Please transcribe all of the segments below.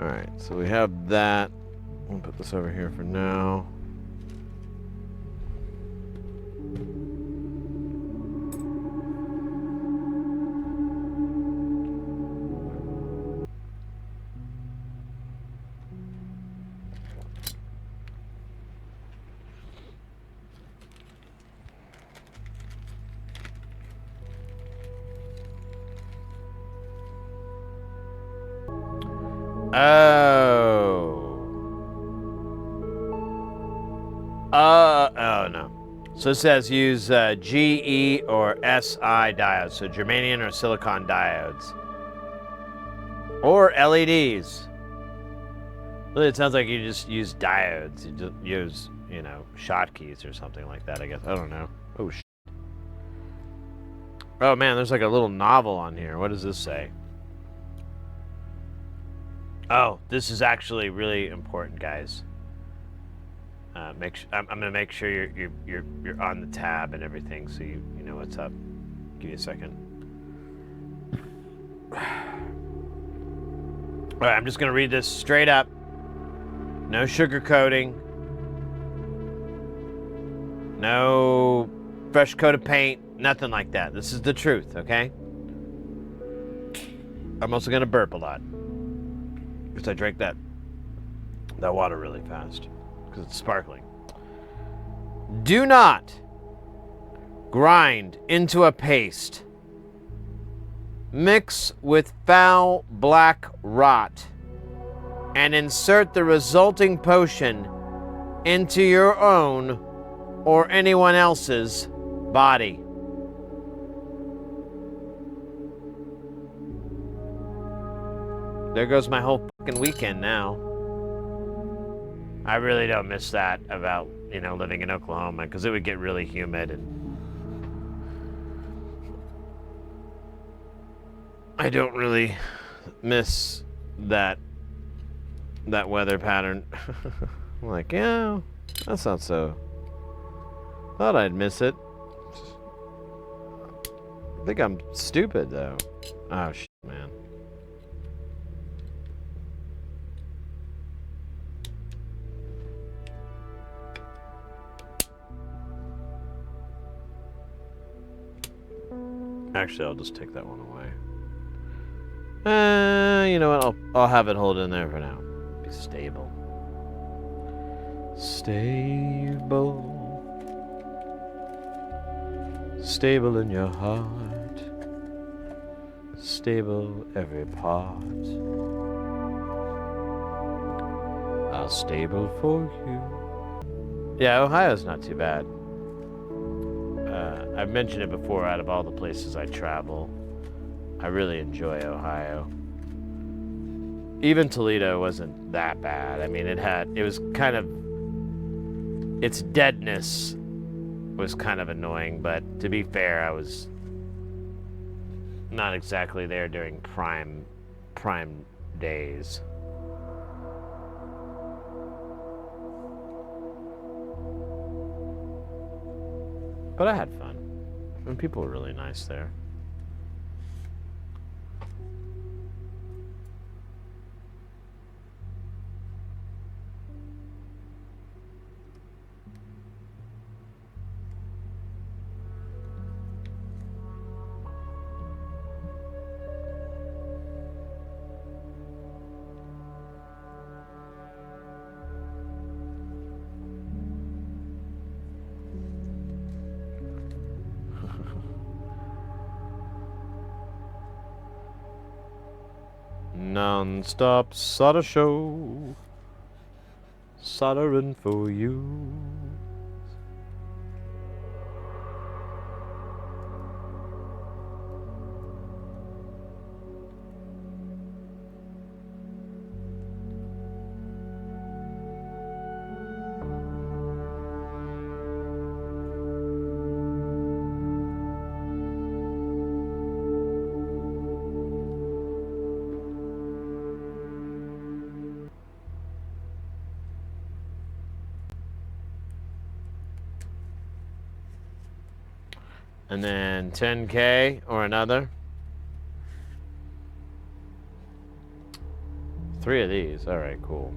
Alright, so we have that. We'll put this over here for now. Oh no. So it says use GE or SI diodes, so germanium or silicon diodes. Or LEDs. Really, it sounds like you just use diodes. You just use, you know, shotkeys or something like that, I guess. I don't know. Oh, shit. Oh, man, there's like a little novel on here. What does this say? Oh, this is actually really important, guys. I'm gonna make sure you're on the tab and everything, so you know what's up. Give me a second. All right, I'm just gonna read this straight up. No sugarcoating. No fresh coat of paint. Nothing like that. This is the truth, okay? I'm also gonna burp a lot because I drank that water really fast. Because it's sparkling. Do not grind into a paste. Mix with foul black rot and insert the resulting potion into your own or anyone else's body. There goes my whole fucking weekend now. I really don't miss that about, you know, living in Oklahoma, because it would get really humid, and I don't really miss that weather pattern. I'm like, yeah, that's not so. Thought I'd miss it. I think I'm stupid though. Oh shit, man. Actually, I'll just take that one away. You know what? I'll have it hold in there for now. Be stable. Stable. Stable in your heart. Stable every part. I'll stable for you. Yeah, Ohio's not too bad. I've mentioned it before, out of all the places I travel, I really enjoy Ohio. Even Toledo wasn't that bad. I mean, it was kind of, its deadness was kind of annoying, but to be fair, I was not exactly there during prime days. But I had fun. And people were really nice there. Non-stop solder show, soldering for you. And then 10K or another. 3 of these. All right, cool.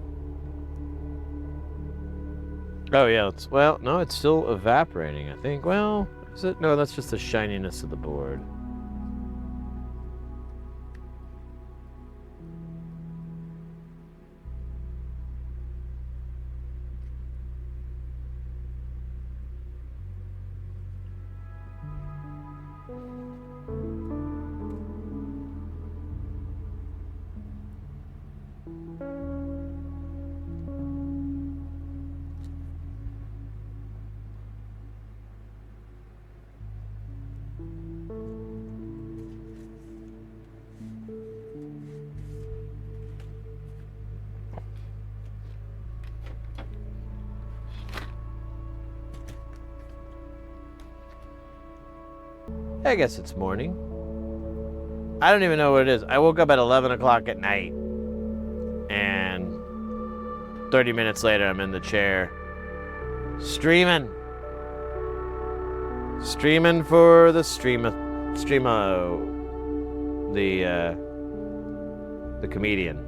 Oh, yeah. Well, no, it's still evaporating, I think. Well, is it? No, that's just the shininess of the board. I guess it's morning. I don't even know what it is. I woke up at 11 o'clock at night, and 30 minutes later, I'm in the chair streaming for the the comedian.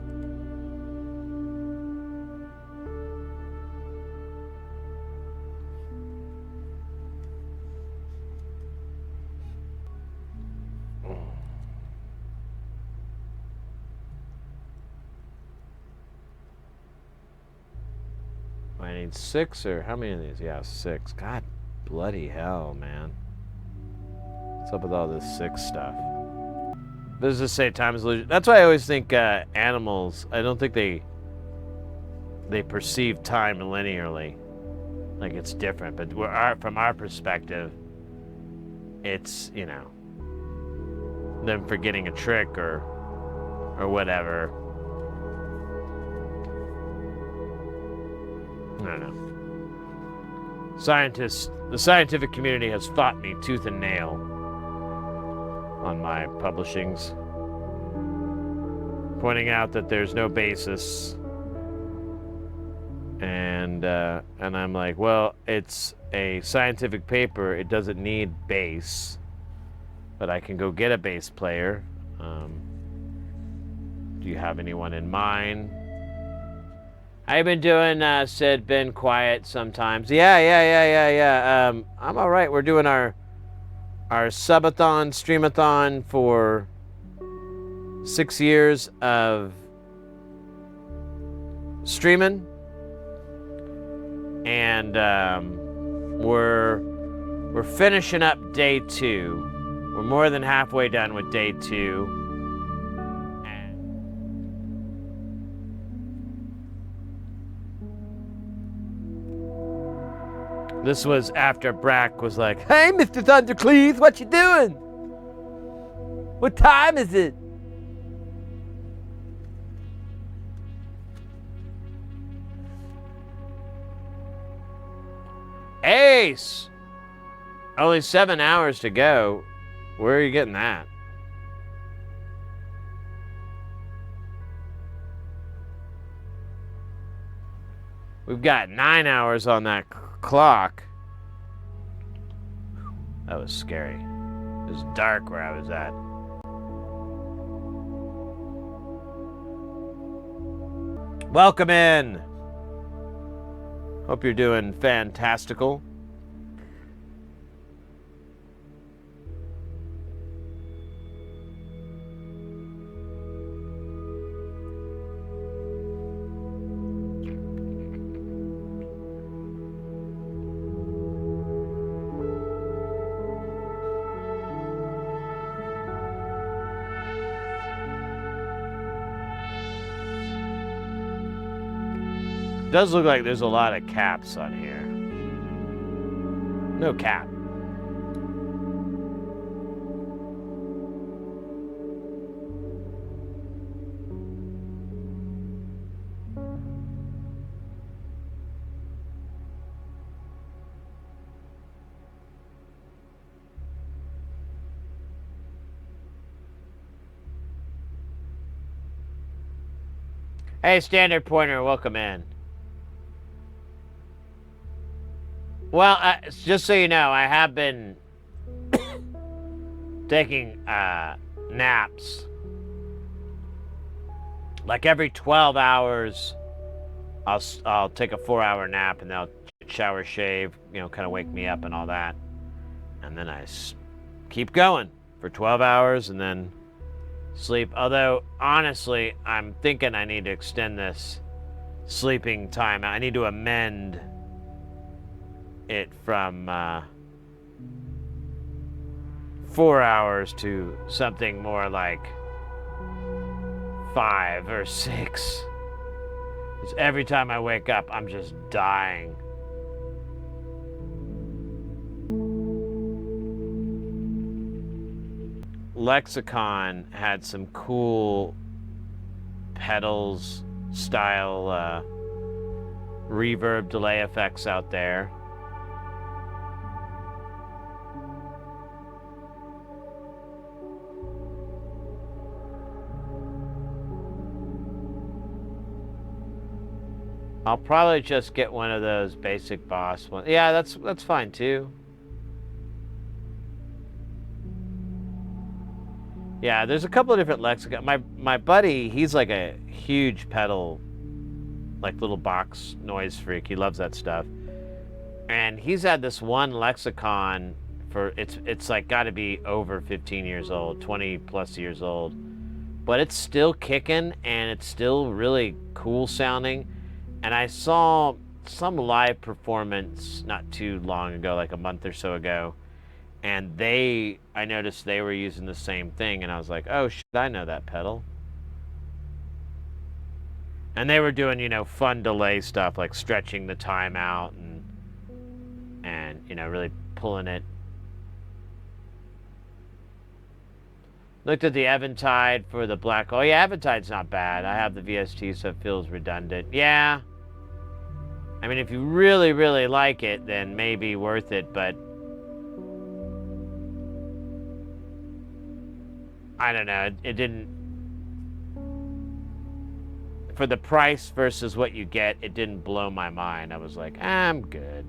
I need 6, or how many of these? Yeah, 6. God bloody hell, man. What's up with all this 6 stuff? Does this say time is illusion? That's why I always think animals, I don't think they perceive time linearly. Like it's different. But from our perspective, it's, you know, them forgetting a trick or whatever. I don't know. The scientific community has fought me tooth and nail on my publishings, pointing out that there's no basis, and I'm like, well, it's a scientific paper. It doesn't need bass, but I can go get a bass player. Do you have anyone in mind? I've been doing, Sid, been quiet sometimes. Yeah. I'm all right. We're doing our subathon, streamathon for 6 years of streaming. And we're finishing up day 2. We're more than halfway done with day 2. This was after Brack was like, "Hey, Mr. Thundercleave, what you doing? What time is it?" Ace! Only 7 hours to go. Where are you getting that? We've got 9 hours on that clock. That was scary. It was dark where I was at. Welcome in. Hope you're doing fantastical. Does look like there's a lot of caps on here. No cap. Hey, Standard Pointer, welcome in. Well, just so you know, I have been taking naps like every 12 hours, I'll take a 4-hour nap, and then I'll shower, shave, kind of wake me up and all that. And then I keep going for 12 hours and then sleep. Although, honestly, I'm thinking I need to extend this sleeping time. I need to amend it from 4 hours to something more like 5 or 6. Because every time I wake up, I'm just dying. Lexicon had some cool pedals style reverb delay effects out there. I'll probably just get one of those basic Boss ones. Yeah, that's fine too. Yeah, there's a couple of different Lexicon. My buddy, he's like a huge pedal, like little box noise freak. He loves that stuff. And he's had this one Lexicon for it's like got to be over 15 years old, 20 plus years old. But it's still kicking and it's still really cool sounding. And I saw some live performance not too long ago, like a month or so ago, and I noticed they were using the same thing, and I was like, oh shit, I know that pedal. And they were doing, fun delay stuff, like stretching the time out and really pulling it. Looked at the Eventide for the black. Oh yeah, Eventide's not bad. I have the VST, so it feels redundant. Yeah. I mean, if you really, really like it, then maybe worth it, but I don't know. It didn't, for the price versus what you get, it didn't blow my mind. I was like, I'm good.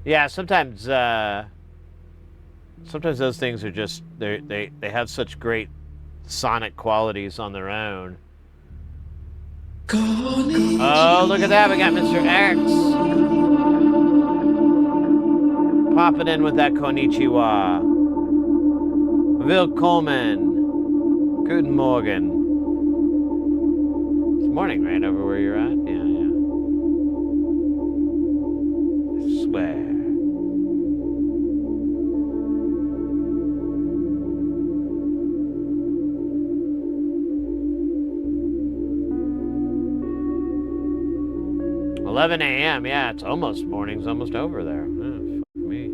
Yeah, sometimes those things are just they have such great sonic qualities on their own. Oh, look at that! We got Mr. X popping in with that konnichiwa. Willkommen. Guten Morgen. It's morning, right, over where you're at? Yeah. I swear. $11 a.m. Yeah, it's almost morning's almost over there. Oh, fuck me.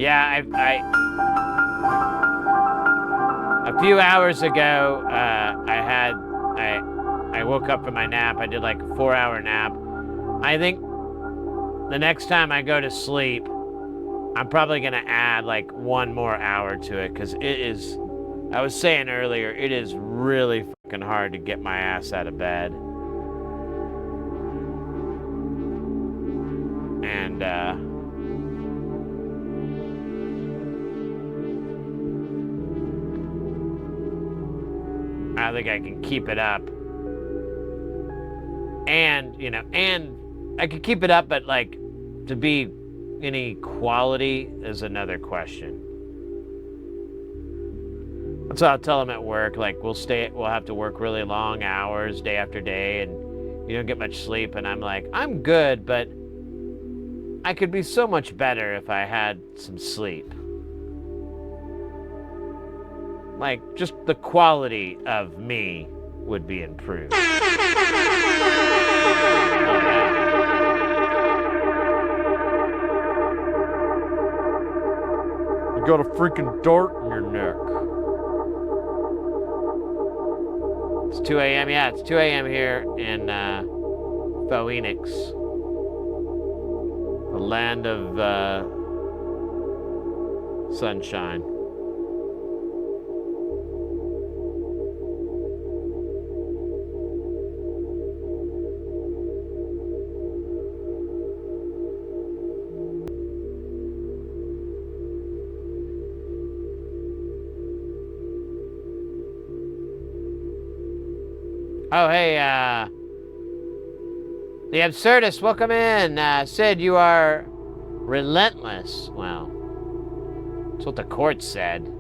Yeah, a few hours ago, I woke up from my nap. I did like a 4-hour nap. I think the next time I go to sleep, I'm probably going to add like 1 more hour to it, because it is, I was saying earlier, it is really fucking hard to get my ass out of bed. And, I think I can keep it up. And, and I could keep it up, but like to be any quality is another question. That's what I'll tell them at work. Like we'll have to work really long hours day after day and you don't get much sleep. And I'm like, I'm good, but I could be so much better if I had some sleep. Like, just the quality of me would be improved. You got a freaking dart in your neck. It's 2 a.m. Yeah, it's 2 a.m. here in Phoenix, the land of sunshine. Oh, hey, the Absurdist, welcome in. Sid, you are relentless. Well, that's what the court said.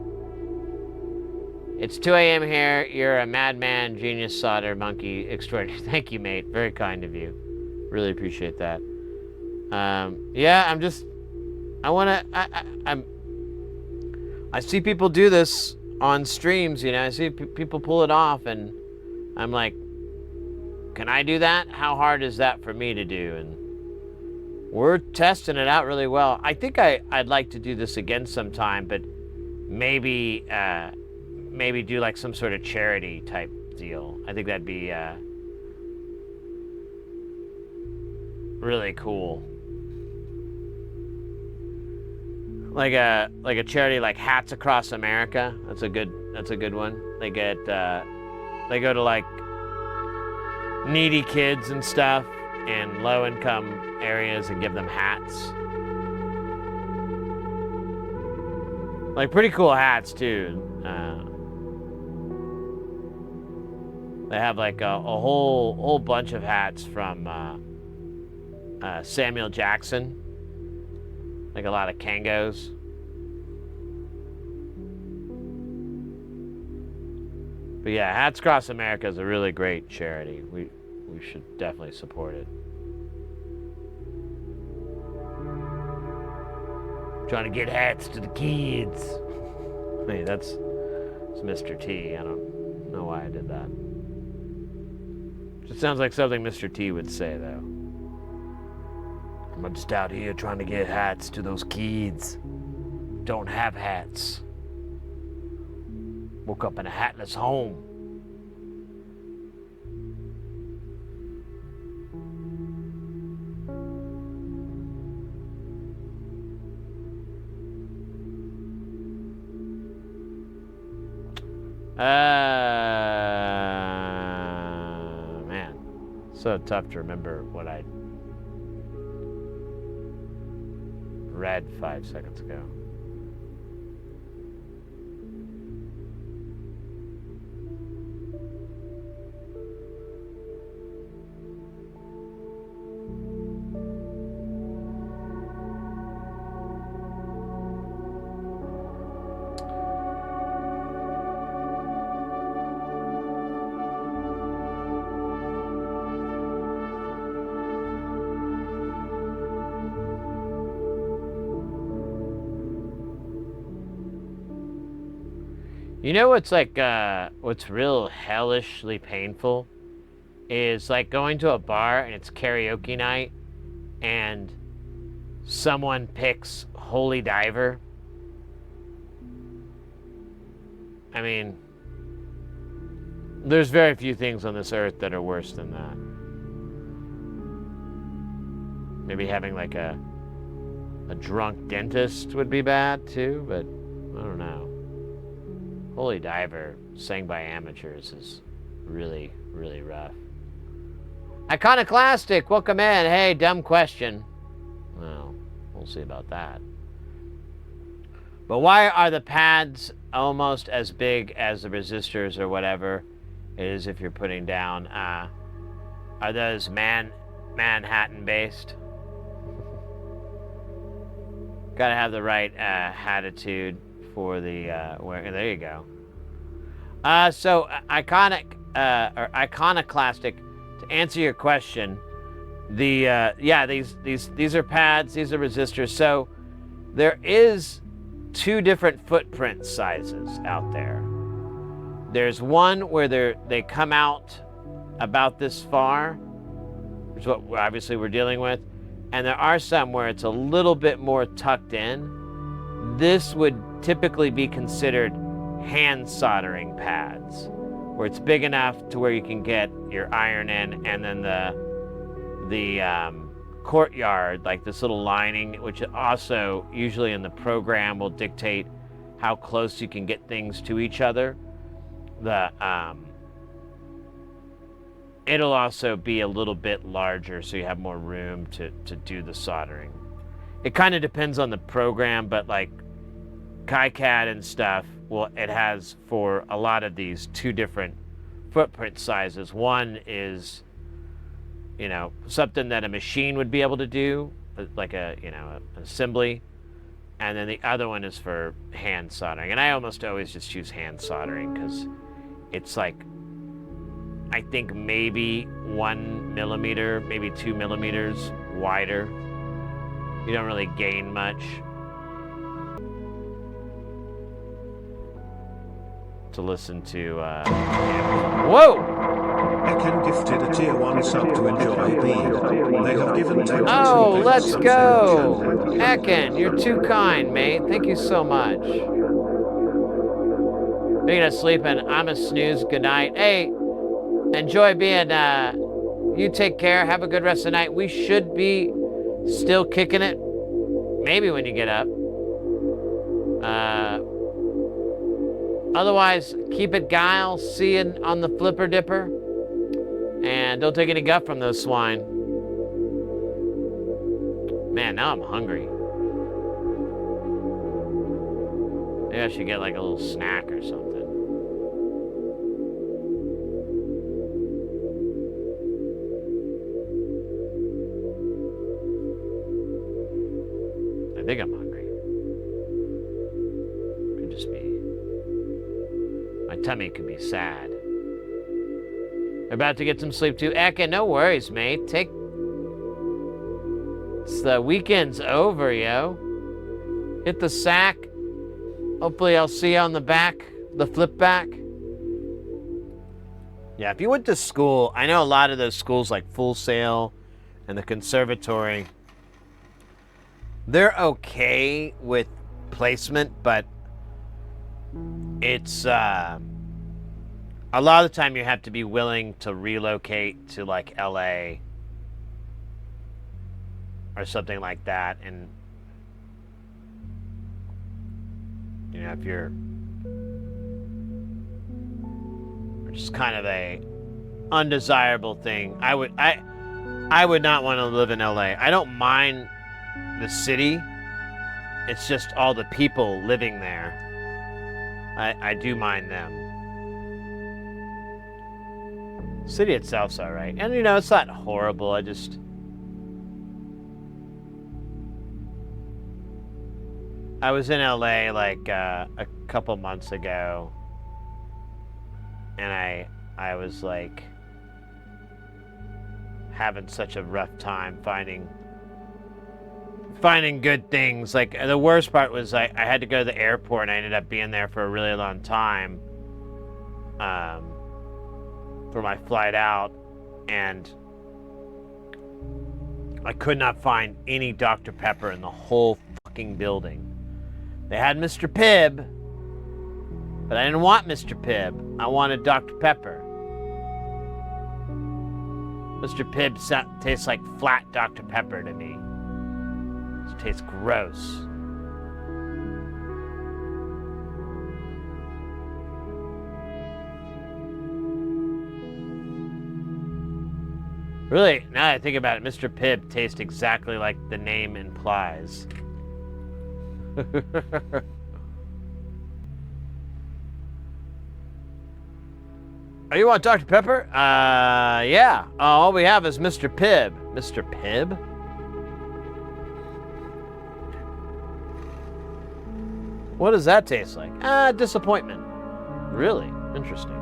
It's 2 a.m. here. You're a madman, genius, solder, monkey, extraordinary. Thank you, mate. Very kind of you. Really appreciate that. Yeah, I see people do this on streams, you know. I see people pull it off, and I'm like, can I do that? How hard is that for me to do? And we're testing it out really well. I think I'd like to do this again sometime, but maybe do like some sort of charity type deal. I think that'd be really cool. Like a charity like Hats Across America. That's a good one. They go to like needy kids and stuff in low income areas and give them hats. Like pretty cool hats too. They have like a whole bunch of hats from Samuel Jackson. Like a lot of Kangos. But yeah, Hats Across America is a really great charity. We should definitely support it. Trying to get hats to the kids. Wait, it's Mr. T. I don't know why I did that. Just sounds like something Mr. T would say, though. I'm just out here trying to get hats to those kids. Don't have hats. Woke up in a hatless home. Man, so tough to remember what I read 5 seconds ago. You know what's like, what's real hellishly painful is like going to a bar and it's karaoke night and someone picks Holy Diver. I mean, there's very few things on this earth that are worse than that. Maybe having like a drunk dentist would be bad too, but I don't know. Holy Diver, sang by amateurs, is really, really rough. Iconoclastic, welcome in. Hey, dumb question. Well, we'll see about that. But why are the pads almost as big as the resistors or whatever it is if you're putting down? Are those Manhattan based? Gotta have the right attitude for the there you go. So iconoclastic, to answer your question, these are pads, these are resistors. So there is two different footprint sizes out there. There's one where they come out about this far, which is what obviously we're dealing with, and there are some where it's a little bit more tucked in. This would typically be considered hand soldering pads. where it's big enough to where you can get your iron in, and then the courtyard, like this little lining, which also usually in the program will dictate how close you can get things to each other. It'll also be a little bit larger, so you have more room to do the soldering. It kind of depends on the program, but like KiCad and stuff, well, it has for a lot of these 2 different footprint sizes. One is, you know, something that a machine would be able to do, like a, you know, an assembly. And then the other one is for hand soldering. And I almost always just choose hand soldering because it's like, I think maybe 1 millimeter, maybe 2 millimeters wider. You don't really gain much. To listen to, whoa! Ekin gifted a tier 1 sub to enjoy being. They have given 10 Oh, let's go! Ekin, you're too kind, mate. Thank you so much. Speaking of sleeping, I'm a snooze. Good night. Hey, enjoy being, you take care. Have a good rest of the night. We should be still kicking it. Maybe when you get up. Otherwise, keep it guile. See you on the flipper dipper. And don't take any guff from those swine. Man, now I'm hungry. Maybe I should get like a little snack or something. I think I'm hungry. Could just be. My tummy could be sad. About to get some sleep too. Ekin, no worries, mate. It's the weekend's over, yo. Hit the sack. Hopefully I'll see you on the back, the flip back. Yeah, if you went to school, I know a lot of those schools like Full Sail and the Conservatory, they're okay with placement, but it's a lot of the time you have to be willing to relocate to like LA or something like that. And you know, if you're just kind of a undesirable thing, I would not want to live in LA. I don't mind the city. It's just all the people living there. I do mind them. City itself's all right. And, you know, it's not horrible. I was in LA like a couple months ago. And I was like having such a rough time finding good things. Like the worst part was I had to go to the airport and I ended up being there for a really long time. For my flight out, and I could not find any Dr. Pepper in the whole fucking building. They had Mr. Pibb, but I didn't want Mr. Pibb. I wanted Dr. Pepper. Mr. Pibb tastes like flat Dr. Pepper to me. It tastes gross. Really, now that I think about it, Mr. Pibb tastes exactly like the name implies. Oh, you want Dr. Pepper? Yeah. All we have is Mr. Pibb. Mr. Pibb? What does that taste like? Disappointment. Really? Interesting.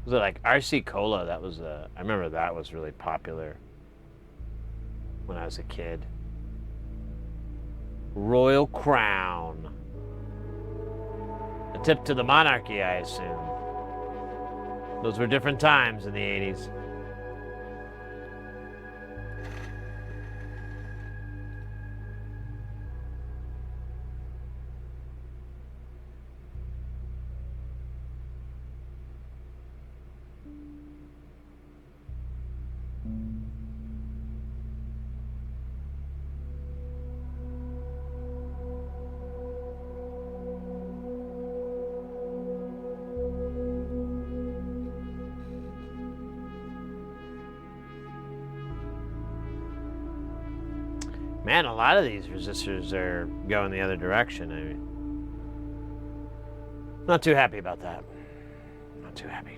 Was it like RC Cola? That was I remember that was really popular when I was a kid. Royal Crown. A tip to the monarchy, I assume. Those were different times in the 80s. Man, a lot of these resistors are going the other direction. I mean, not too happy about that. Not too happy.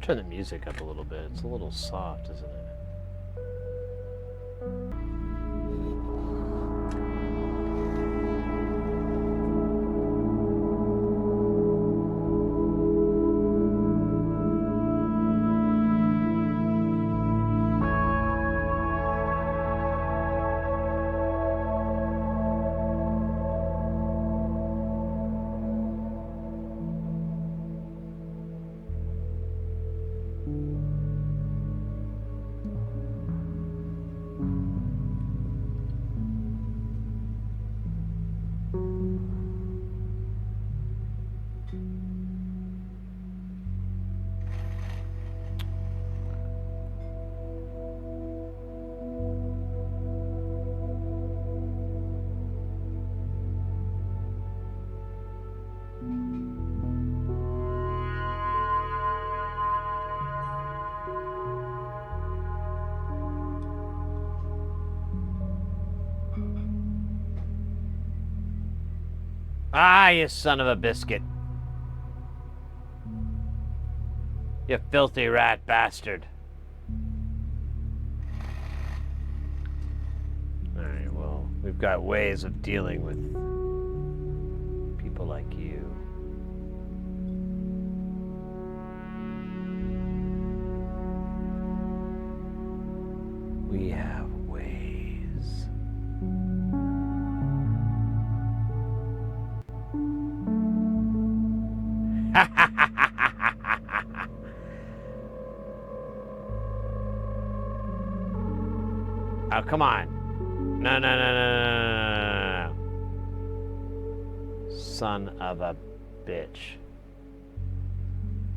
Turn the music up a little bit. It's a little soft, isn't it? Ah, you son of a biscuit. You filthy rat bastard. Alright, well, we've got ways of dealing with people like you. We have ways. Oh, come on. No, no, no, no, no, no, no. Son of a bitch.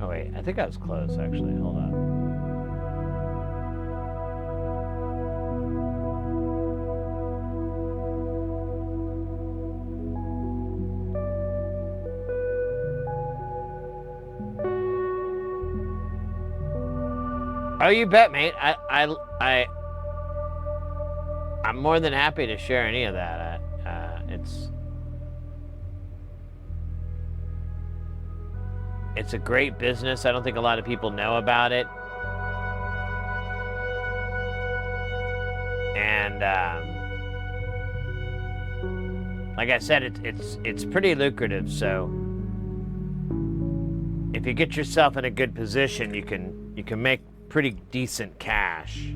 Oh, wait. I think I was close, actually. Hold on. Oh, you bet, mate. I'm more than happy to share any of that. It's a great business. I don't think a lot of people know about it. And like I said, it's pretty lucrative. So if you get yourself in a good position, you can make pretty decent cash.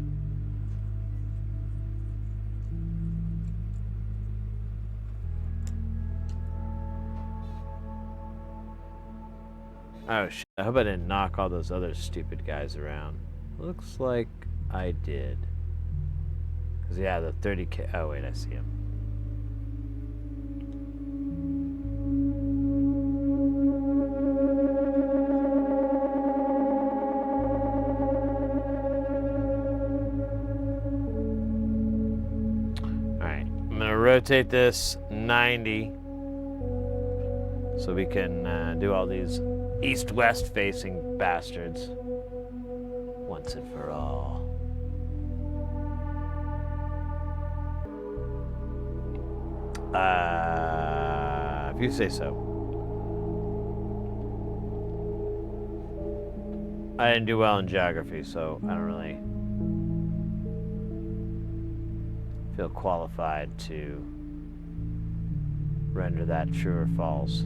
Oh shit, I hope I didn't knock all those other stupid guys around. Looks like I did. Cause yeah, the 30K, oh wait, I see him. Alright, I'm gonna rotate this 90 so we can do all these east-west facing bastards once and for all. If you say so. I didn't do well in geography, so I don't really feel qualified to render that true or false.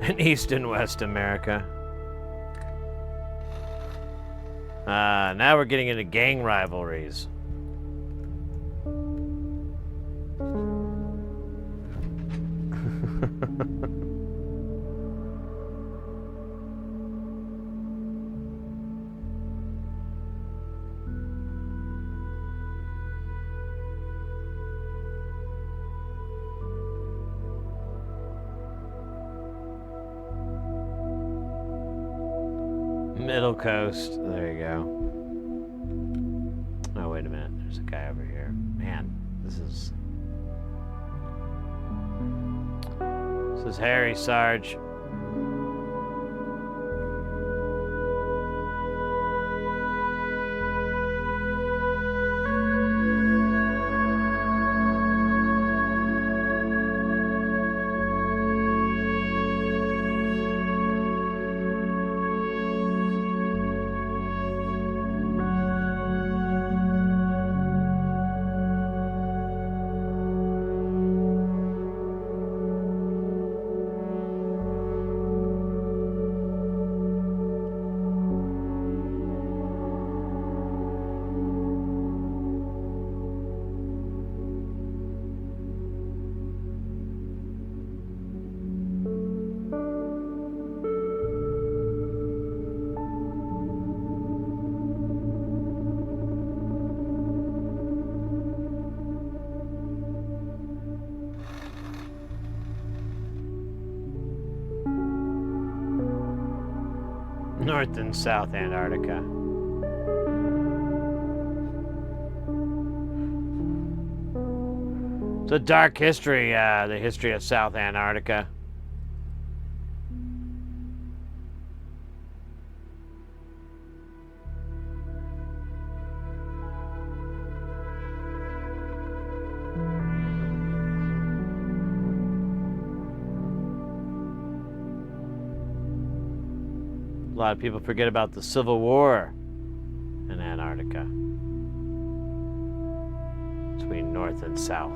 in East and West America. Now we're getting into gang rivalries. Middle Coast. There you go. Oh, wait a minute. There's a guy over here. Man, this is Harry Sarge. North and South Antarctica. It's a dark history, the history of South Antarctica. A lot of people forget about the Civil War in Antarctica between North and South.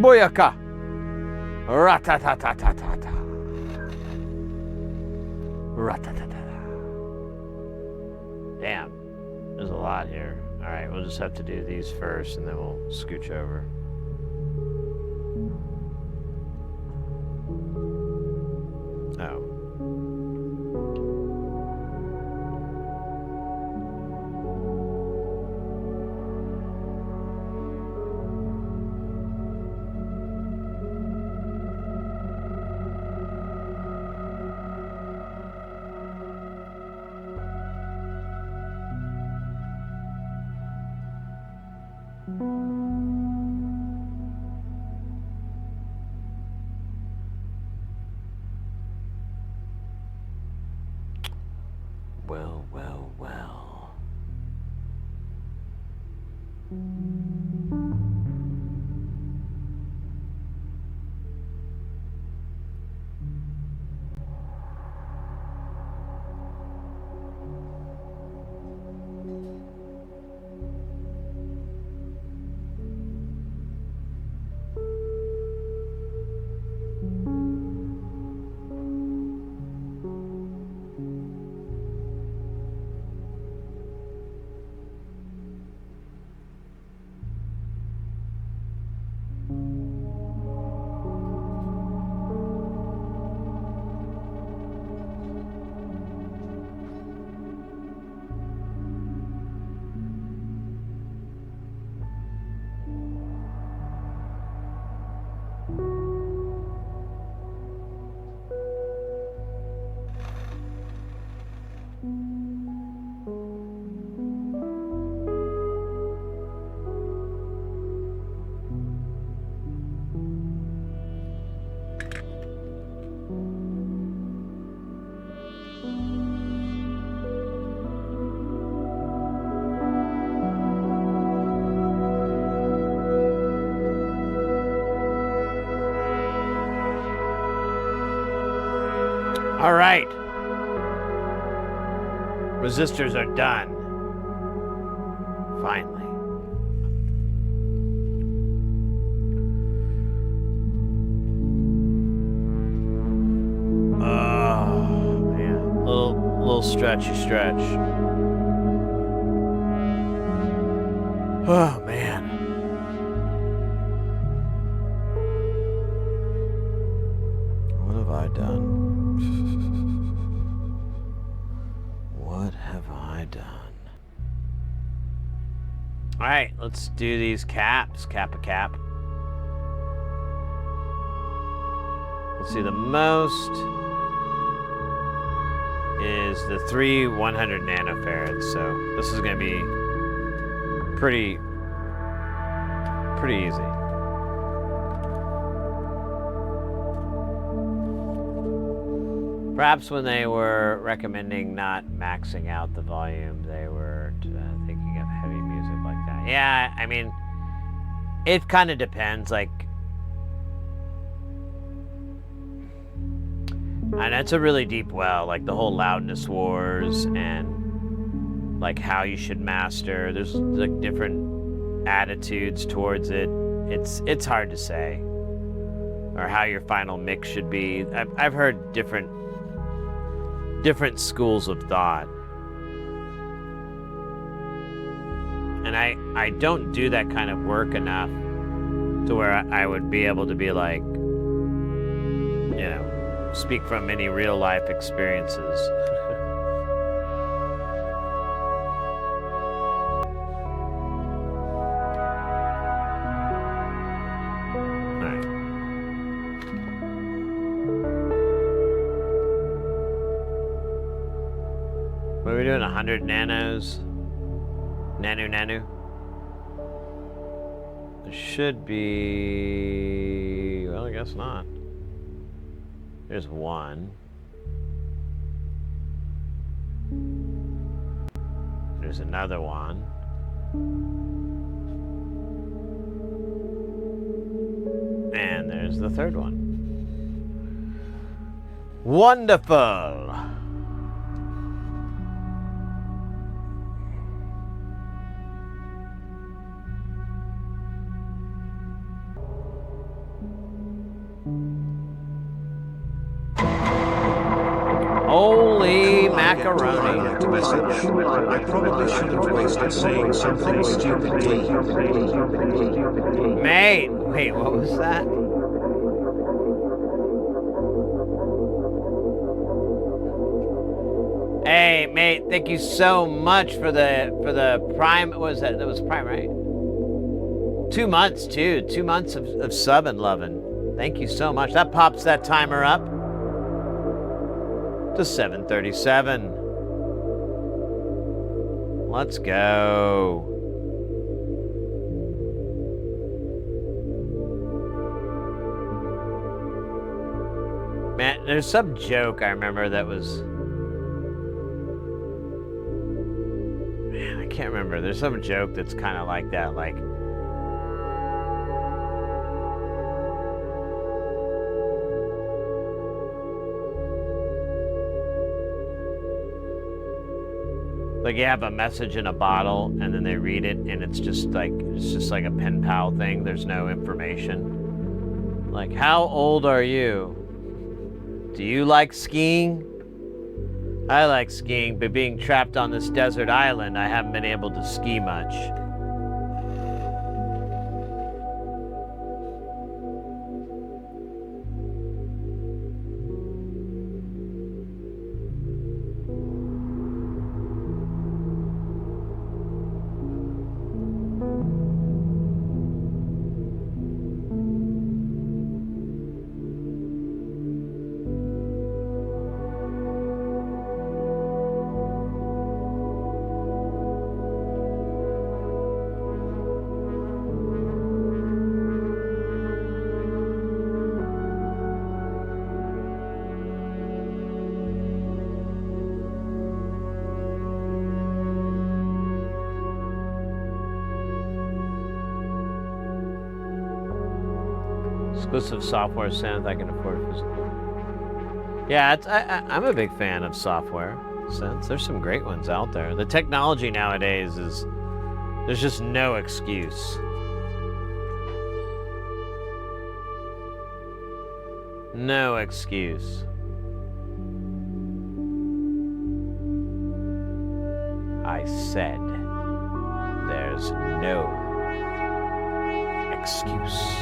Boyaka! Ratatatatata. Ratatatata. Damn, there's a lot here. Alright, we'll just have to do these first and then we'll scooch over. Oh. Well, well, well. All right. Resistors are done. Finally. Oh, man. Little stretchy stretch. Oh, man. What have I done? What have I done? All right, let's do these caps. Cap a cap. Let's see, the most is the 3 100 nanofarads. So this is going to be pretty easy. Perhaps when they were recommending not maxing out the volume, they were thinking of heavy music like that. Yeah, I mean, it kind of depends. Like, and it's a really deep well, like the whole loudness wars and like how you should master. There's like different attitudes towards it. It's hard to say, or how your final mix should be. I've heard different schools of thought, and I don't do that kind of work enough to where I would be able to be like, you know, speak from any real life experiences. What are we doing? 100 nanos? Nanu? There should be... Well, I guess not. There's one. There's another one. And there's the third one. Wonderful! Holy macaroni. I probably shouldn't waste saying something stupid. Mate, wait, what was that? Hey, mate, thank you so much for the Prime. What was that? That was Prime, right? 2 months, too. 2 months of subbing, loving. Thank you so much. That pops that timer up to 7:37. Let's go. Man, there's some joke I remember that was... Man, I can't remember. There's some joke that's kind of like that, like... Like you have a message in a bottle and then they read it and it's just like a pen pal thing. There's no information. Like, how old are you? Do you like skiing? I like skiing, but being trapped on this desert island, I haven't been able to ski much. Exclusive software sounds I can afford physical. Yeah, I'm a big fan of software synths. There's some great ones out there. The technology nowadays is, there's just no excuse. No excuse. I said there's no excuse.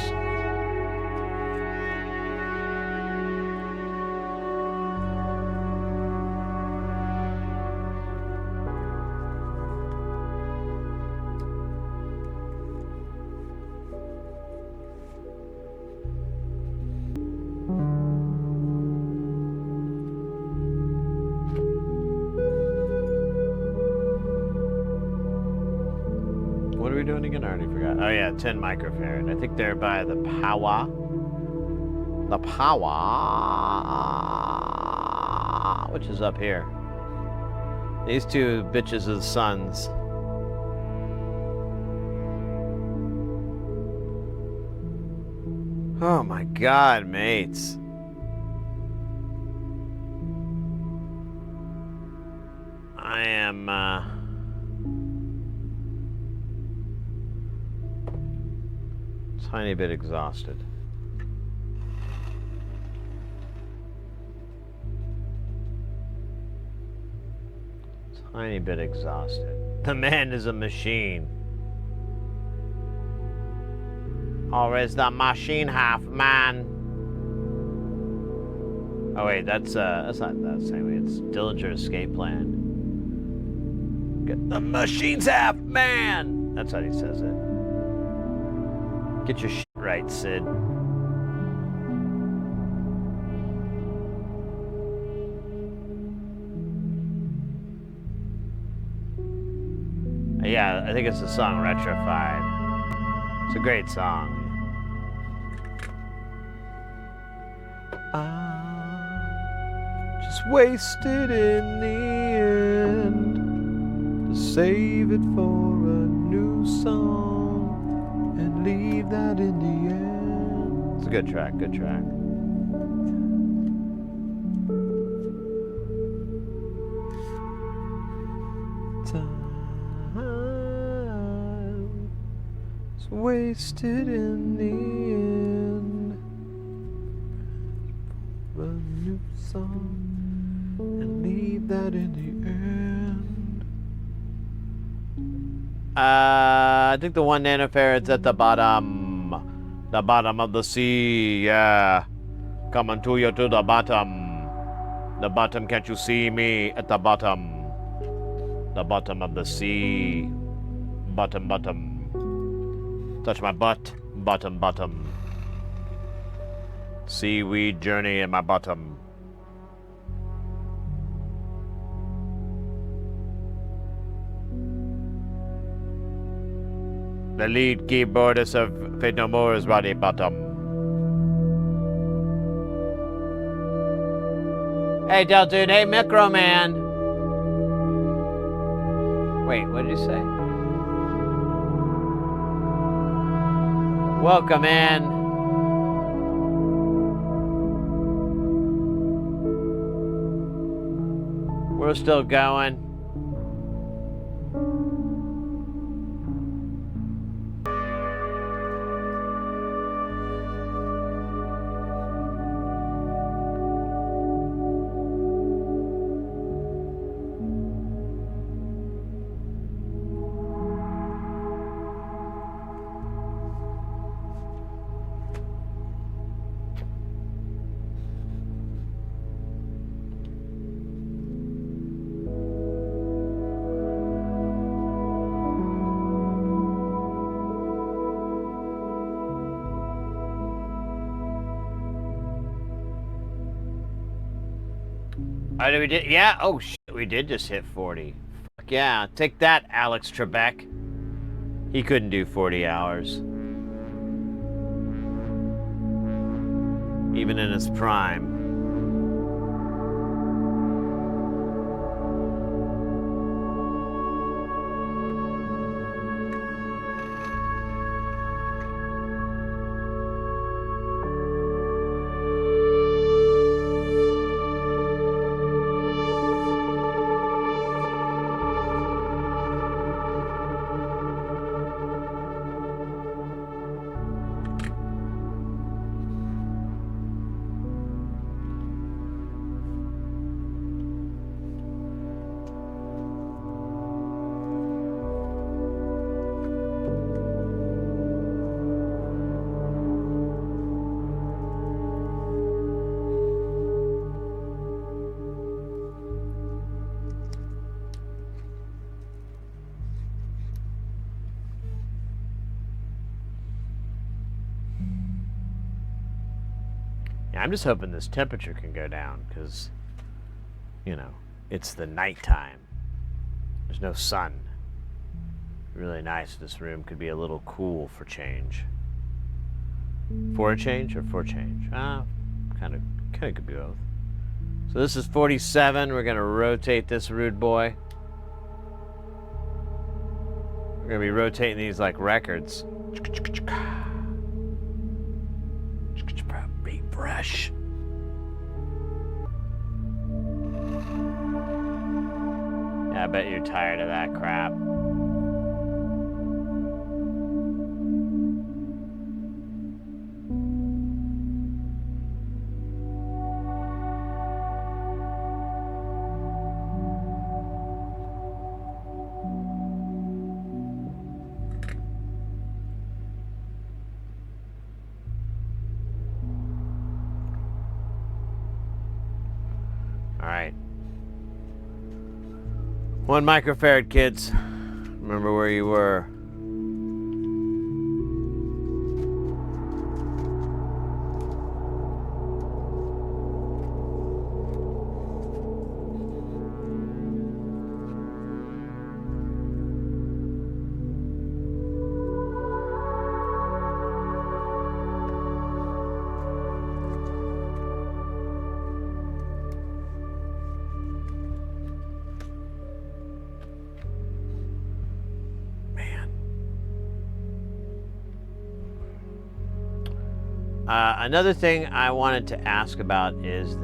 What are we doing again? I already forgot. Oh yeah, 10 microfarad. I think they're by the power. The power, which is up here. These two bitches are the suns. Oh my God, mates. I am, tiny bit exhausted. Tiny bit exhausted. The man is a machine. Or is the machine half man? Oh wait, that's not the same way. It's Dillinger Escape Plan. Get the machine's half man. That's how he says it. Get your shit right, Sid. Yeah, I think it's the song Retrified. It's a great song. I just wasted in the end to save it for a new song and leave that in the end. It's a good track, good track. Time's wasted in the end for a new song and leave that in the end. I think the 1 nanofarad's at the bottom of the sea. Yeah, coming to you to the bottom. The bottom, can't you see me at the bottom? The bottom of the sea. Bottom, bottom. Touch my butt. Bottom, bottom. Seaweed journey in my bottom. The lead keyboardist of Fate No More is Roddy Bottom. Hey, Del Dude. Hey, Micro Man. Wait, what did you say? Welcome in. We're still going. Oh, we did? Yeah. Oh, shit. We did just hit 40. Fuck yeah. Take that, Alex Trebek. He couldn't do 40 hours. Even in his prime. Yeah, I'm just hoping this temperature can go down because, you know, it's the nighttime. There's no sun. Really nice. This room could be a little cool for change. For a change or for change? Kind of could be both. So this is 47. We're gonna rotate this rude boy. We're gonna be rotating these like records. Be fresh. Yeah, I bet you're tired of that crap. All right. 1 microfarad, kids. Remember where you were. Another thing I wanted to ask about is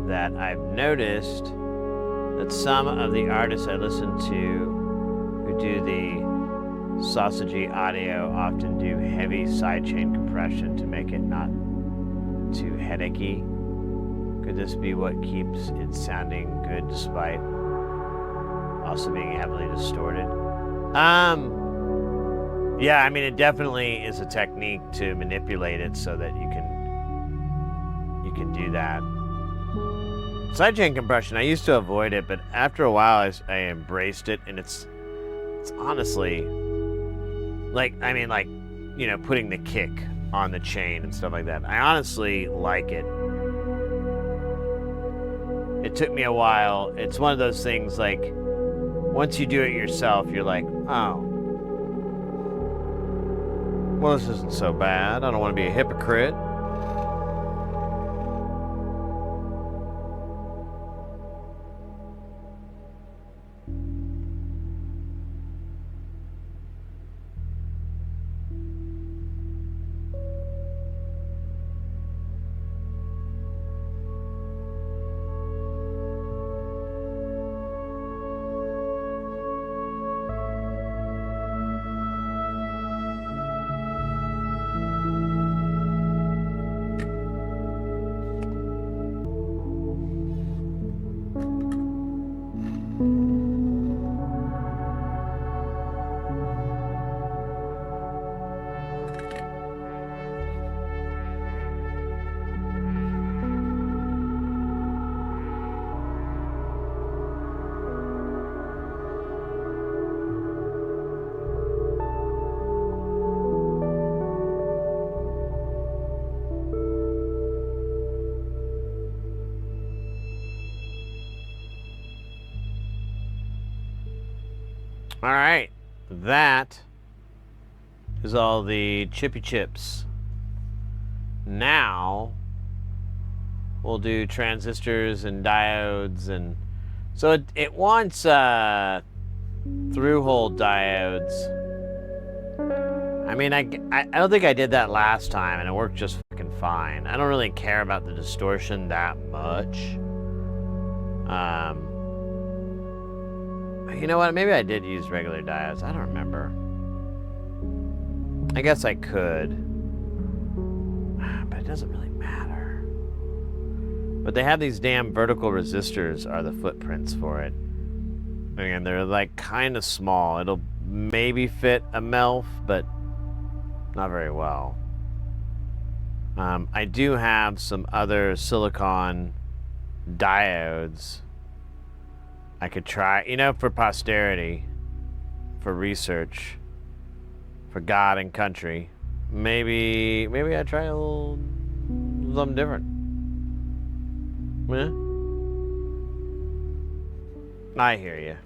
that I've noticed that some of the artists I listen to who do the sausagey audio often do heavy sidechain compression to make it not too headachy. Could this be what keeps it sounding good despite also being heavily distorted? Yeah, I mean, it definitely is a technique to manipulate it so that you can do that. Sidechain compression, I used to avoid it, but after a while I embraced it, and it's honestly like, I mean, like, you know, putting the kick on the chain and stuff like that. I honestly like it. It took me a while. It's one of those things, like, once you do it yourself, you're like, oh, well, this isn't so bad. I don't want to be a hypocrite. All right, that is all the chippy chips. Now we'll do transistors and diodes, and so it wants through-hole diodes. I mean, I don't think I did that last time, and it worked just fucking fine. I don't really care about the distortion that much. You know what? Maybe I did use regular diodes. I don't remember. I guess I could. But it doesn't really matter. But they have these damn vertical resistors are the footprints for it. And they're like kind of small. It'll maybe fit a MELF, but not very well. I do have some other silicon diodes I could try, you know, for posterity, for research, for God and country. Maybe I try a little something different. Yeah. I hear you.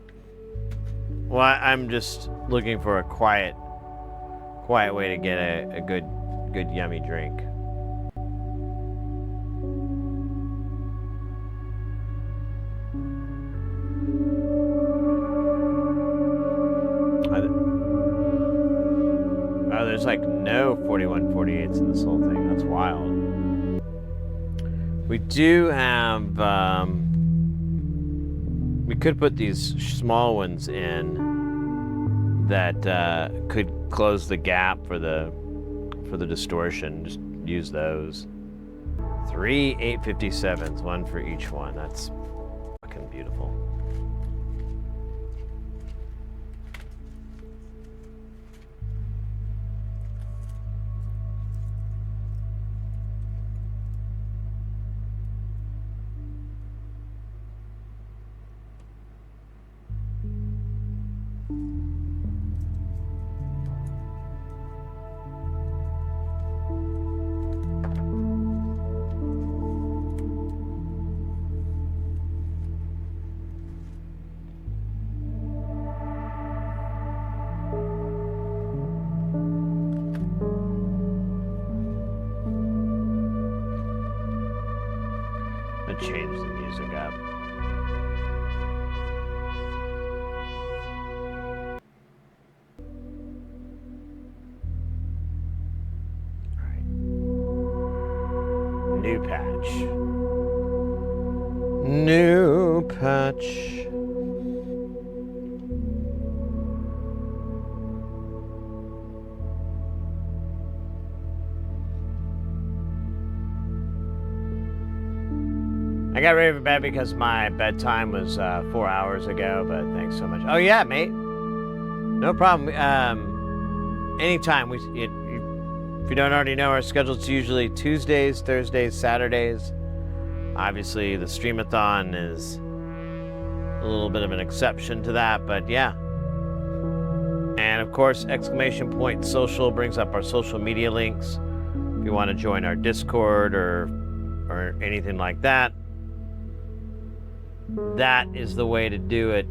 Well, I'm just looking for a quiet way to get a good yummy drink. Oh, there's like no 4148s in this whole thing. That's wild. We do have, we could put these small ones in that could close the gap for the distortion. Just use those. 3 857s, one for each one. That's fucking beautiful. Change the music up. All right. New patch. New patch. I got ready for bed because my bedtime was 4 hours ago, but thanks so much. Oh yeah, mate. No problem. Anytime. If you don't already know, our schedule's usually Tuesdays, Thursdays, Saturdays. Obviously, the Streamathon is a little bit of an exception to that, but yeah. And of course, !social brings up our social media links. If you want to join our Discord or anything like that, that is the way to do it.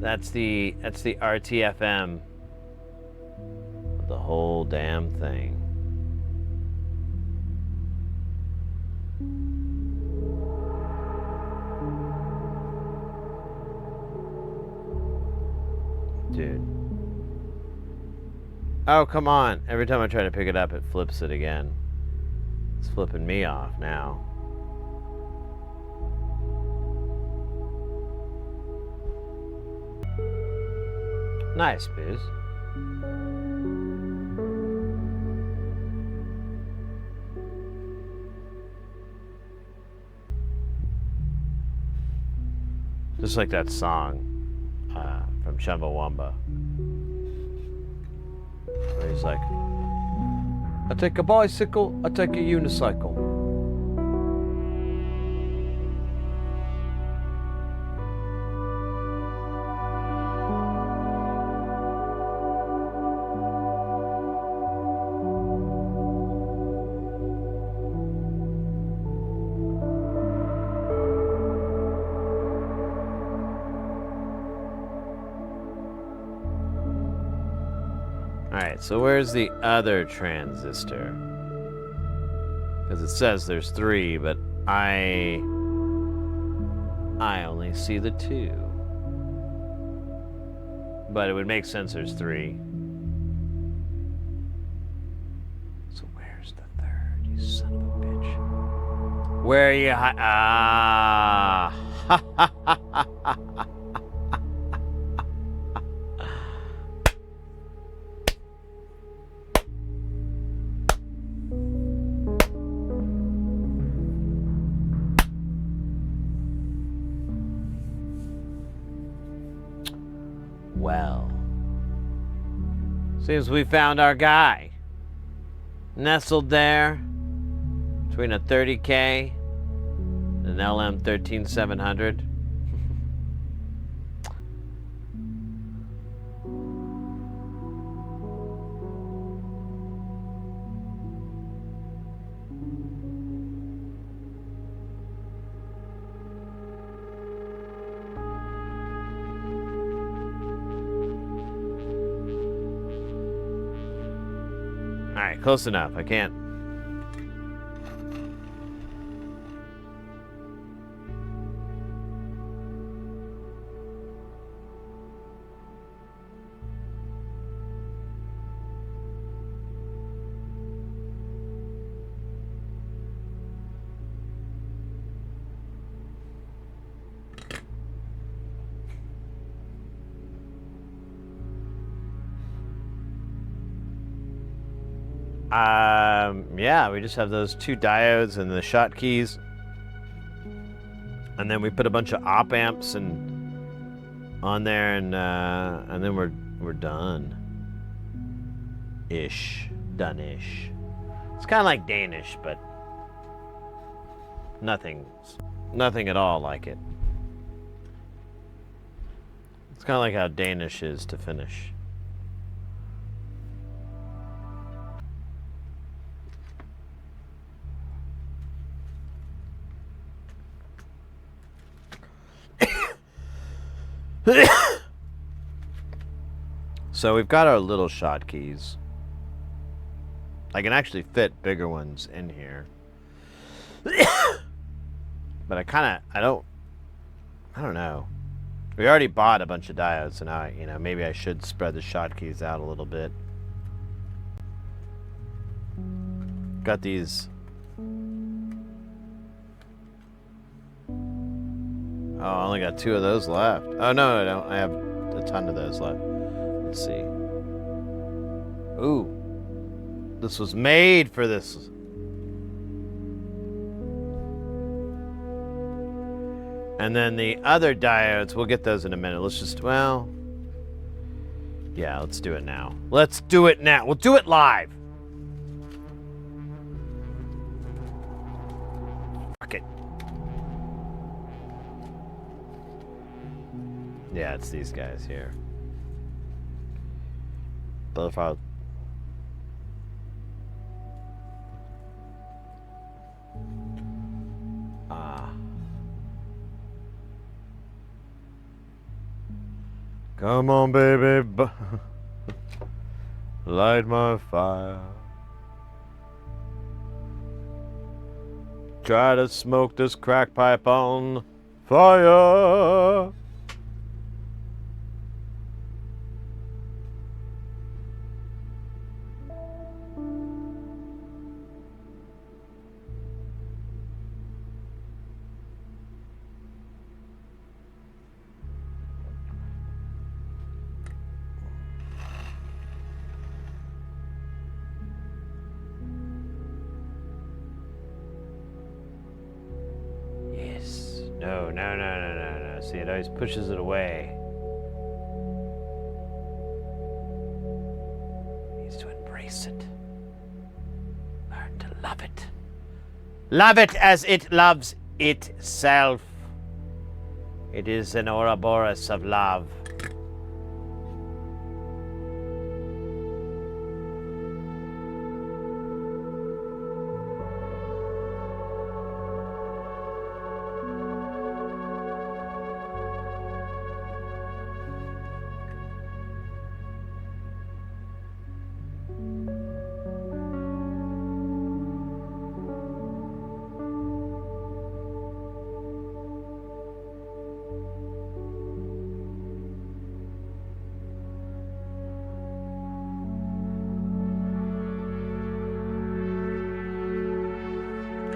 That's the RTFM. The whole damn thing. Dude. Oh, come on. Every time I try to pick it up, it flips it again. It's flipping me off now. Nice, Biz. Just like that song from Chumbawamba. Where he's like, I take a bicycle, I take a unicycle. Alright, so where's the other transistor? Because it says there's 3, but I only see the 2. But it would make sense there's 3. So where's the 3rd, you son of a bitch? Where are you? Ah. Well, seems we found our guy. Nestled there between a 30K and an LM13700. Alright, close enough. I can't. Yeah, we just have those 2 diodes and the shot keys. And then we put a bunch of op amps and on there, and then we're done. Done-ish. It's kind of like Danish, but nothing at all like it. It's kind of like how Danish is to finish. So we've got our little shot keys. I can actually fit bigger ones in here. But I don't know. We already bought a bunch of diodes, so now, maybe I should spread the shot keys out a little bit. Got these. Oh, I only got 2 of those left. Oh, no, I don't. I have a ton of those left. Let's see. Ooh. This was made for this. And then the other diodes, we'll get those in a minute. Let's just, yeah, let's do it now. Let's do it now. We'll do it live. Fuck it. Yeah, it's these guys here. Both out. Come on, baby. Light my fire. Try to smoke this crack pipe on fire. No. See, it always pushes it away. Needs to embrace it. Learn to love it. Love it as it loves itself. It is an Ouroboros of love.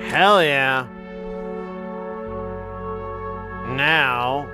Hell yeah. Now.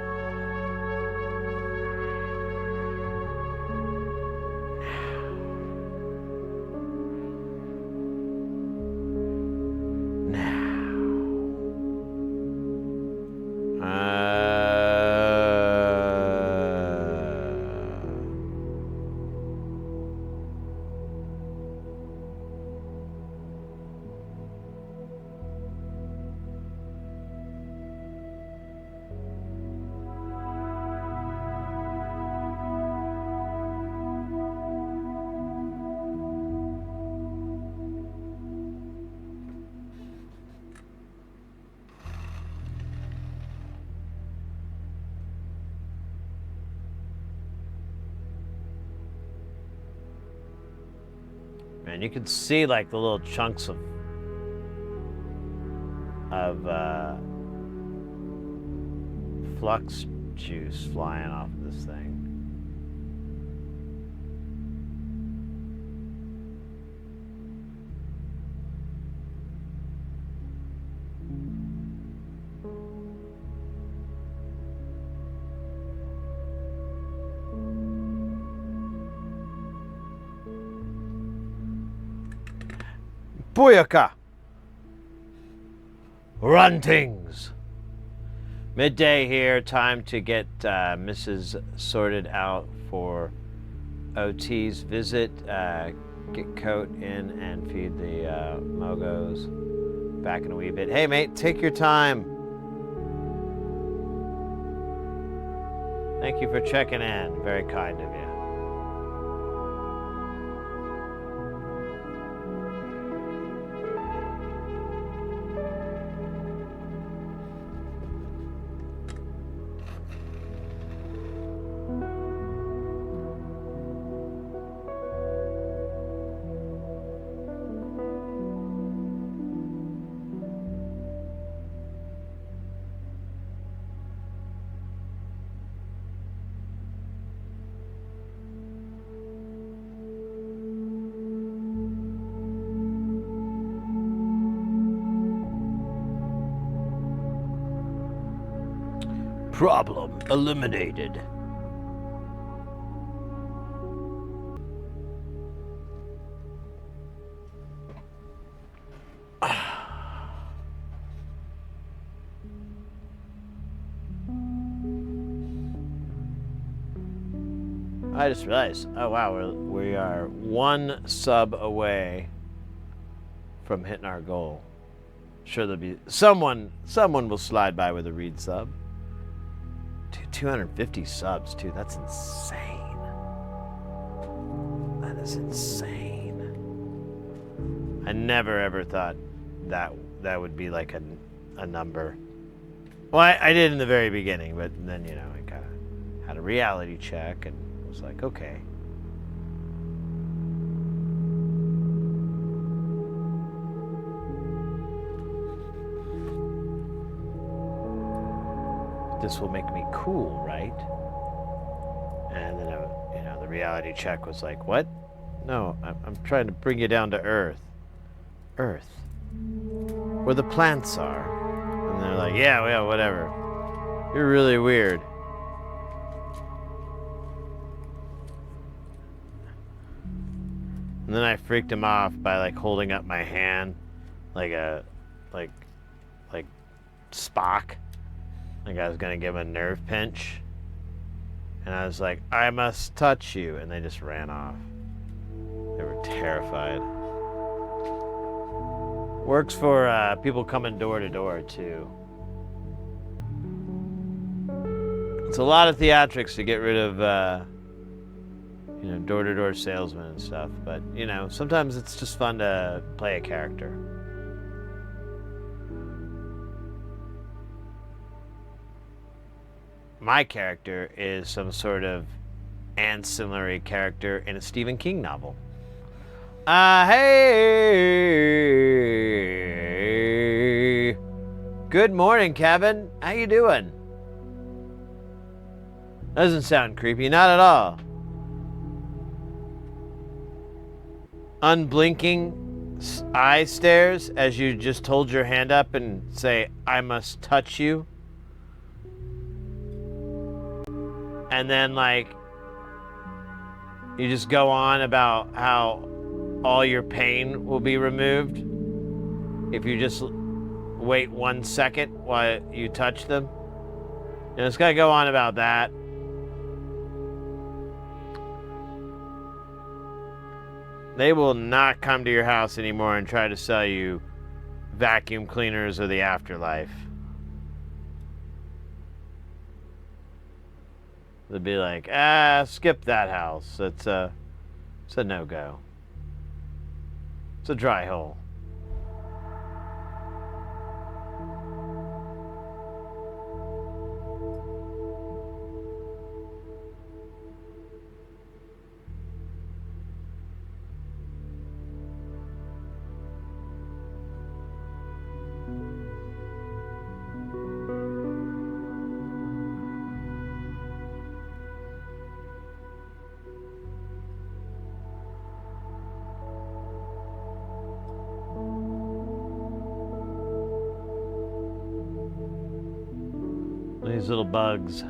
And you can see like the little chunks of flux juice flying off of this thing. Booyaka! Runtings! Midday here, time to get Mrs. sorted out for OT's visit. Get coat in and feed the Mogos. Back in a wee bit. Hey mate, take your time. Thank you for checking in. Very kind of you. Problem eliminated. I just realized, oh wow, we are one sub away from hitting our goal. Sure, there'll be someone will slide by with a read sub. Dude, 250 subs, too. That's insane. That is insane. I never ever thought that would be like a number. Well, I did in the very beginning, but then, you know, I kind of had a reality check and was like, okay. This will make me cool, right? And then, you know, the reality check was like, what? No, I'm trying to bring you down to Earth. Earth. Where the plants are. And they're like, yeah, well, whatever. You're really weird. And then I freaked him off by like holding up my hand like Spock. Like I was gonna give him a nerve pinch. And I was like, I must touch you. And they just ran off. They were terrified. Works for people coming door to door too. It's a lot of theatrics to get rid of you know, door-to-door salesmen and stuff, but you know, sometimes it's just fun to play a character. My character is some sort of ancillary character in a Stephen King novel. Hey! Good morning, Kevin. How you doing? Doesn't sound creepy, not at all. Unblinking eye stares as you just hold your hand up and say, I must touch you. And then, like, you just go on about how all your pain will be removed if you just wait 1 second while you touch them. And it's gonna go on about that. They will not come to your house anymore and try to sell you vacuum cleaners or the afterlife. They'll be like, skip that house. It's a no-go. It's a dry hole. these little bugs.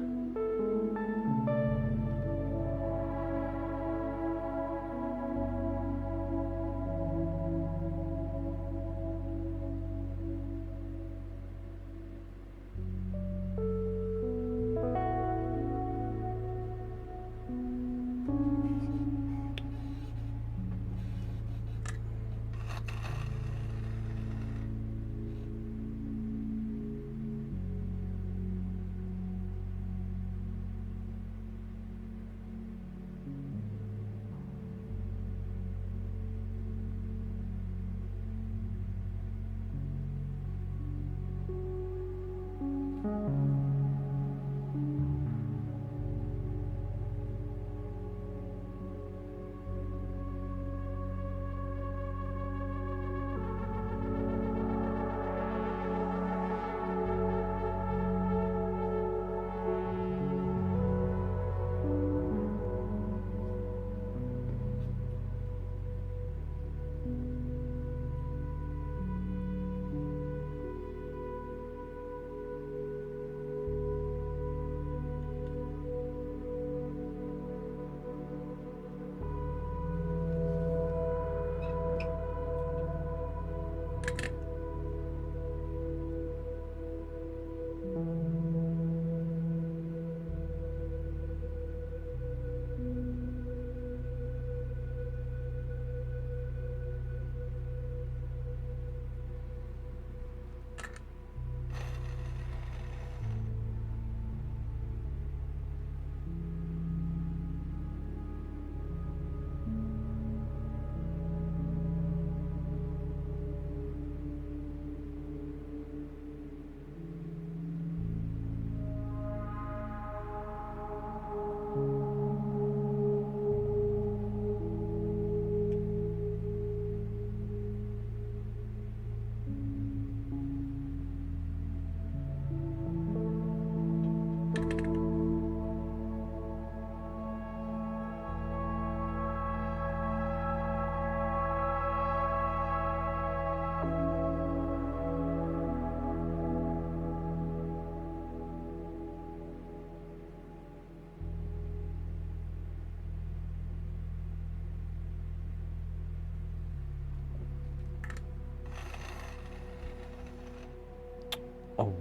Oh.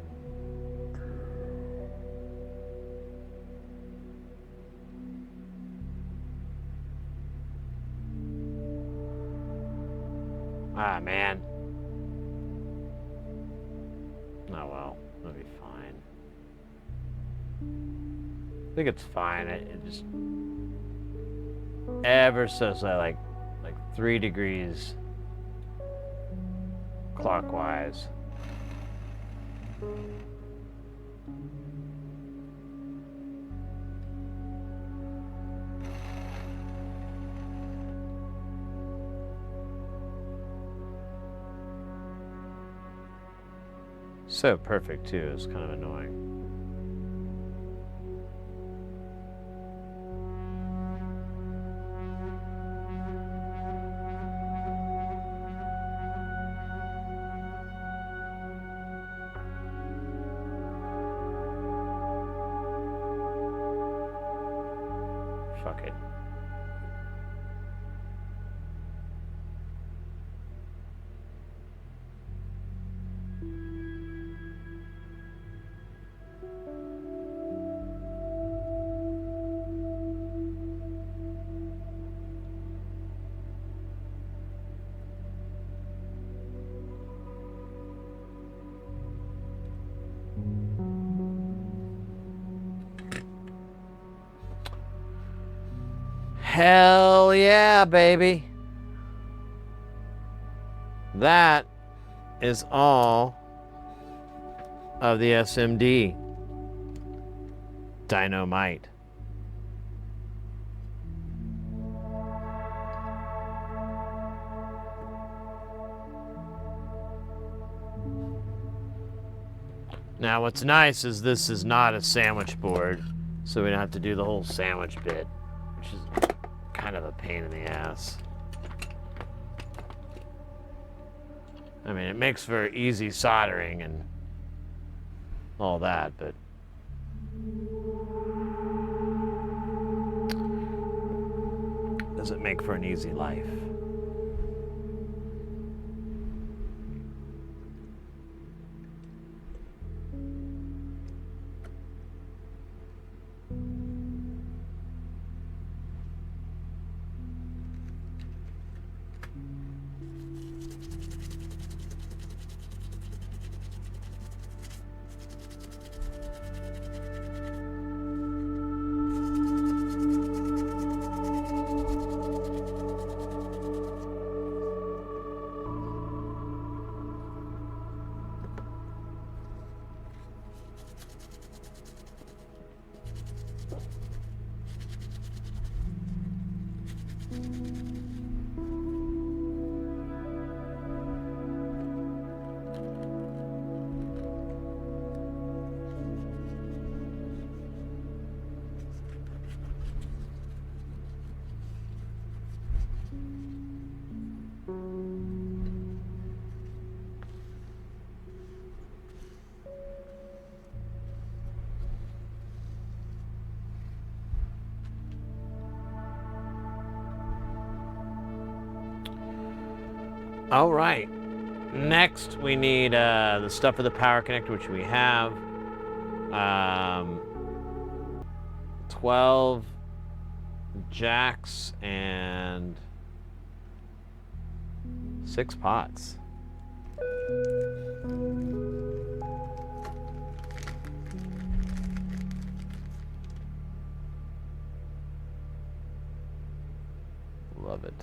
Ah, man. Oh, well. That'll be fine. I think it's fine. It just... ever so slightly, like 3 degrees clockwise. So perfect too, it's kind of annoying. Fuck it. Hell yeah, baby. That is all of the SMD dynamite. Now what's nice is this is not a sandwich board, so we don't have to do the whole sandwich bit, which is kind of a pain in the ass. I mean, it makes for easy soldering and all that, but doesn't make for an easy life. All right. Next, we need the stuff for the power connector, which we have. 12 jacks and 6 pots. Love it.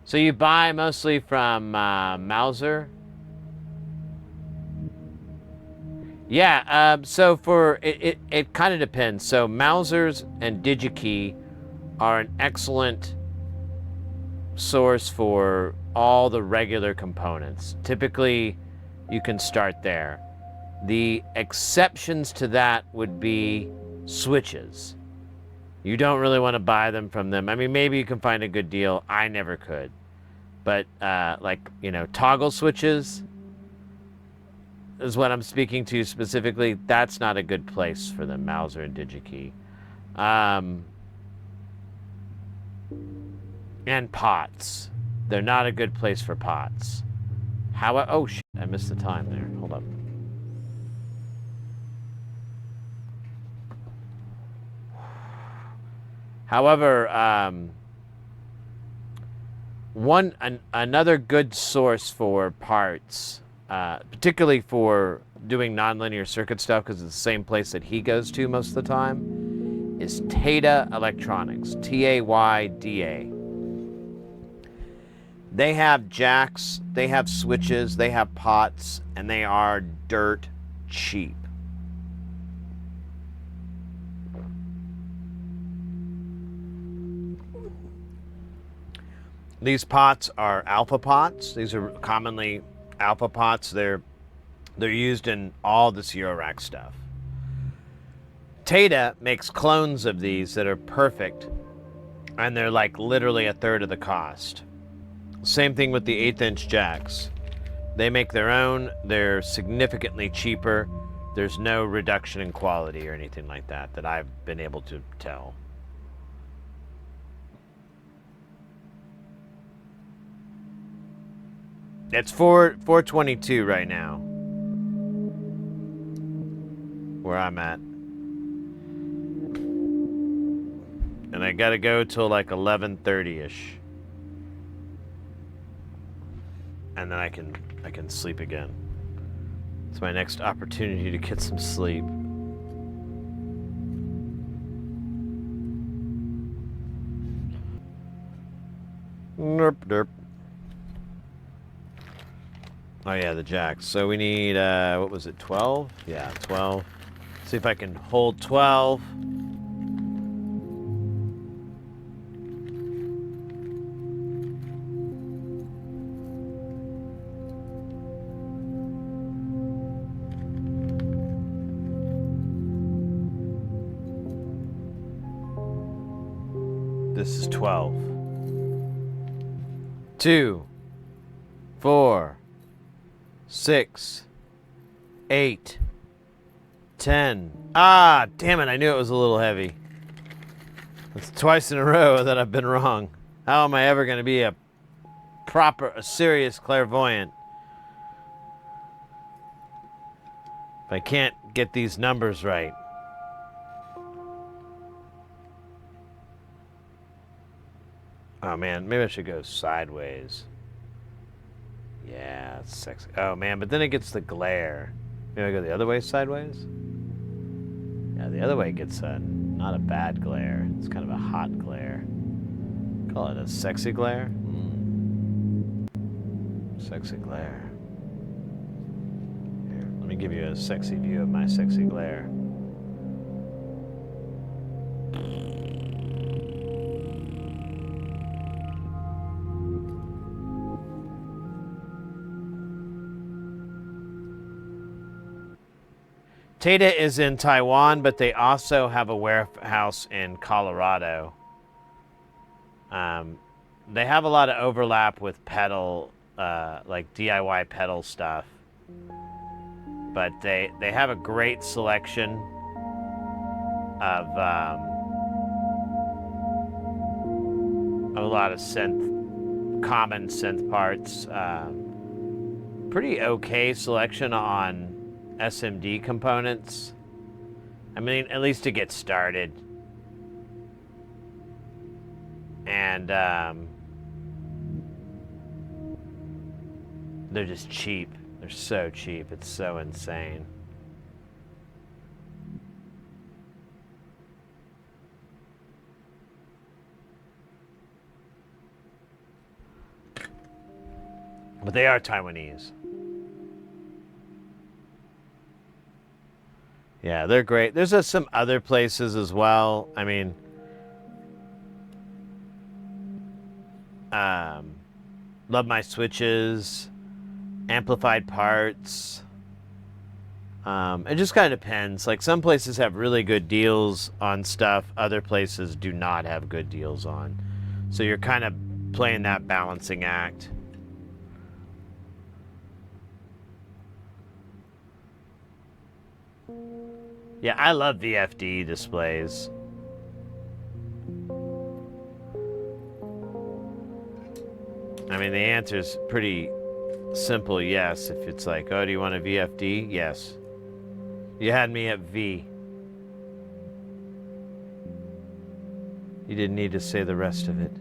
So you buy mostly from Mauser? Yeah, so for, it kind of depends. So Mausers and DigiKey are an excellent source for all the regular components. Typically, you can start there. The exceptions to that would be switches. You don't really want to buy them from them. I mean, maybe you can find a good deal. I never could. But like, you know, toggle switches is what I'm speaking to specifically. That's not a good place for them, Mauser and DigiKey. And pots. They're not a good place for pots. Oh shit, I missed the time there. Hold up. However, another good source for parts, particularly for doing nonlinear circuit stuff, because it's the same place that he goes to most of the time, is Tayda Electronics, Tayda. They have jacks, they have switches, they have pots, and they are dirt cheap. These pots are alpha pots. These are commonly alpha pots. They're used in all this Eurorack stuff. Tayda makes clones of these that are perfect, and they're like literally a third of the cost. Same thing with the 1/8" jacks. They make their own. They're significantly cheaper. There's no reduction in quality or anything like that that I've been able to tell. It's 422 right now, where I'm at. And I gotta go till like 11:30-ish. And then I can sleep again. It's my next opportunity to get some sleep. Nerp derp. Oh yeah, the jacks. So we need, what was it, 12? Yeah, 12. See if I can hold 12. This is 12. 2, 4, 6, 8, 10. Ah, damn it, I knew it was a little heavy. It's twice in a row that I've been wrong. How am I ever going to be a serious clairvoyant if I can't get these numbers right? Oh man, maybe I should go sideways. Yeah, it's sexy. Oh man, but then it gets the glare. Maybe I go the other way sideways? Yeah, the other way gets not a bad glare. It's kind of a hot glare. Call it a sexy glare? Sexy glare. Here, let me give you a sexy view of my sexy glare. Tata is in Taiwan, but they also have a warehouse in Colorado. They have a lot of overlap with pedal, like DIY pedal stuff. But they have a great selection of a lot of common synth parts. Pretty okay selection on SMD components. I mean, at least to get started. And they're just cheap. They're so cheap. It's so insane. But they are Taiwanese. Yeah, they're great. There's some other places as well. I mean, Love My Switches, Amplified Parts. It just kind of depends. Like, some places have really good deals on stuff. Other places do not have good deals on. So you're kind of playing that balancing act. Yeah, I love VFD displays. I mean, the answer is pretty simple, yes. If it's like, oh, do you want a VFD? Yes. You had me at V. You didn't need to say the rest of it.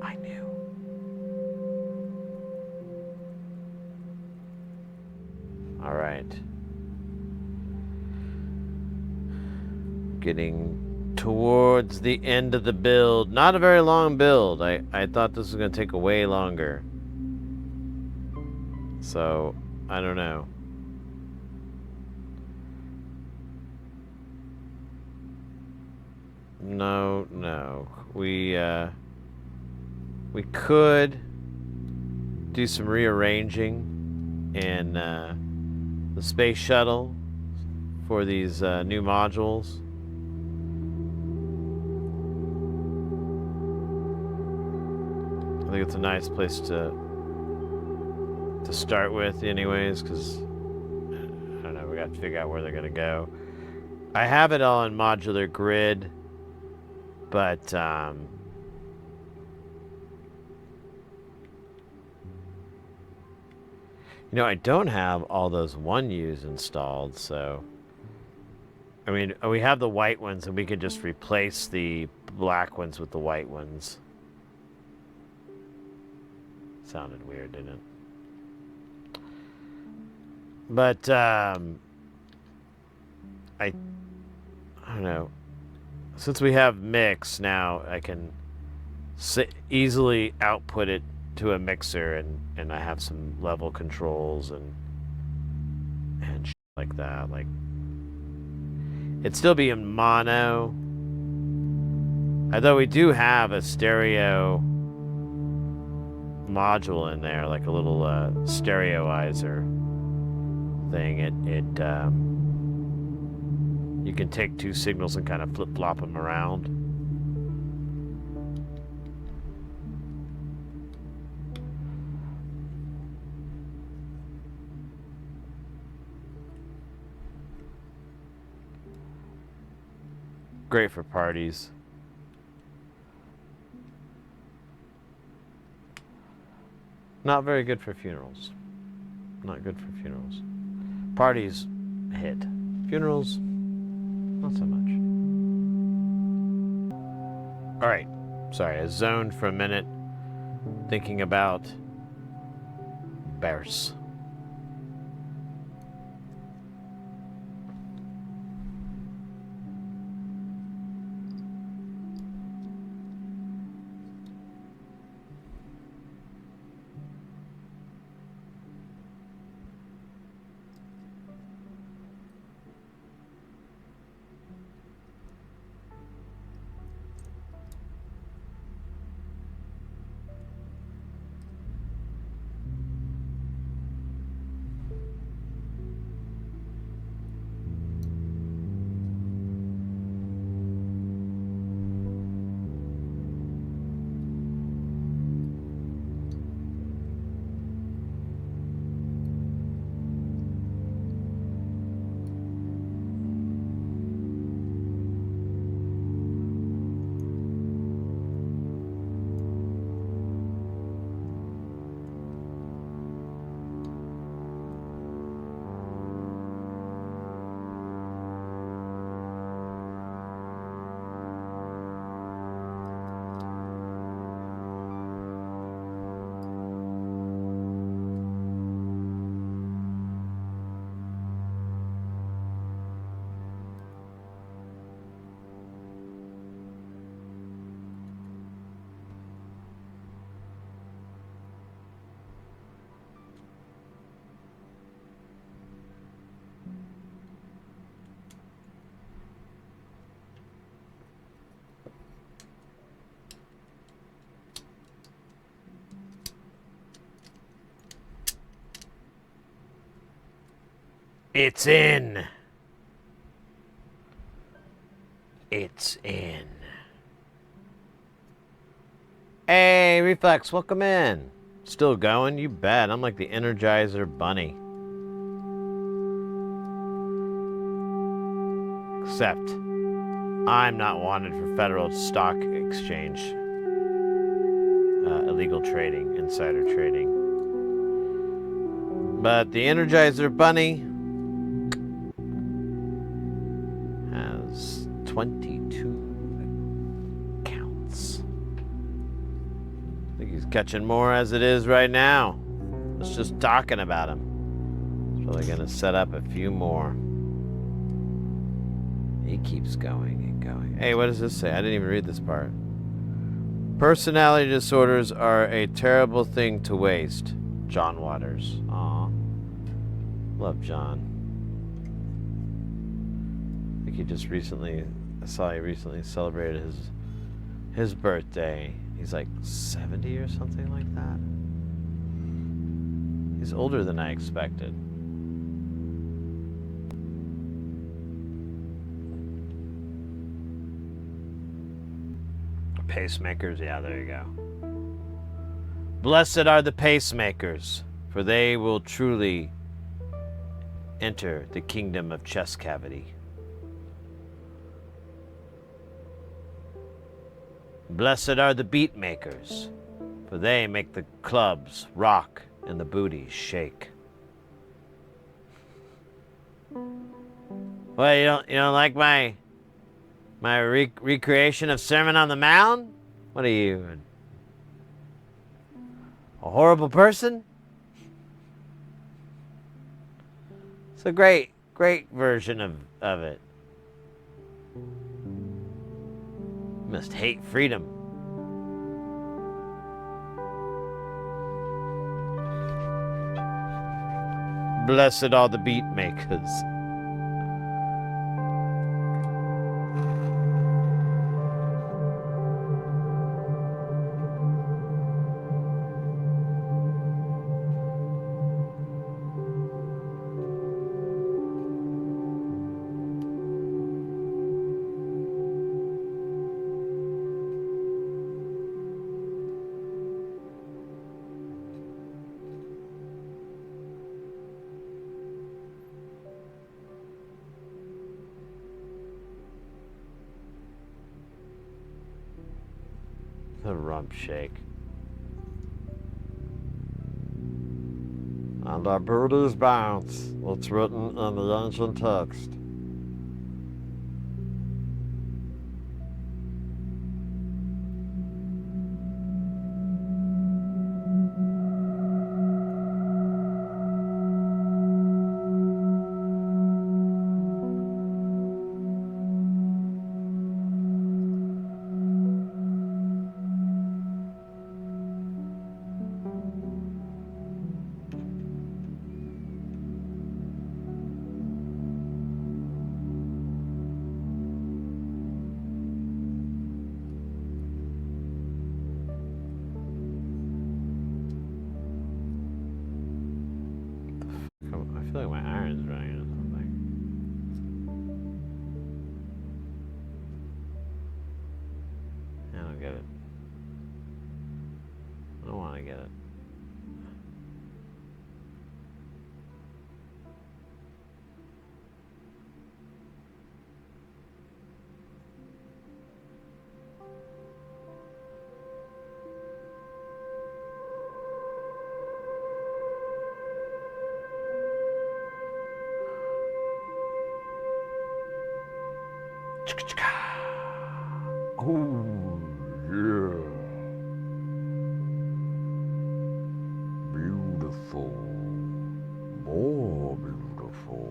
I knew. All right. Getting towards the end of the build. Not a very long build. I thought this was going to take way longer. So, I don't know. No. We could do some rearranging in the space shuttle for these new modules. I think it's a nice place to start with anyways, because I don't know, we got to figure out where they're gonna go. I have it all in modular grid, but you know, I don't have all those 1Us installed, so I mean, we have the white ones and we can just replace the black ones with the white ones. Sounded weird, didn't it? But I don't know. Since we have mix now, I can easily output it to a mixer, and I have some level controls and shit like that. Like, it'd still be in mono, although we do have a stereo module in there, like a little stereoizer thing. You can take two signals and kind of flip-flop them around. great for parties. Not very good for funerals. Not good for funerals. Parties, hit. Funerals, not so much. All right. Sorry, I zoned for a minute thinking about bears. It's in. It's in. Hey, Reflex, welcome in. Still going? You bet. I'm like the Energizer Bunny. Except, I'm not wanted for federal stock exchange. Illegal trading, insider trading. But the Energizer Bunny has 22 counts. I think he's catching more as it is right now. It's just talking about him. He's probably going to set up a few more. He keeps going and going. Hey, what does this say? I didn't even read this part. Personality disorders are a terrible thing to waste. John Waters. Aw. Love John. I think he just recently, I saw he recently celebrated his birthday. He's like 70 or something like that. He's older than I expected. Pacemakers, yeah, there you go. Blessed are the pacemakers, for they will truly enter the kingdom of chest cavity. Blessed are the beat makers, for they make the clubs rock and the booties shake. Well, you don't like my recreation of Sermon on the Mount? What are you, a horrible person? It's a great version of it. You must hate freedom. Blessed are the beat makers. rump shake. And our booties bounce. It's written in the ancient text. I feel like my iron's running or something. I don't get it. I don't want to get it. Oh, yeah. Beautiful. More beautiful.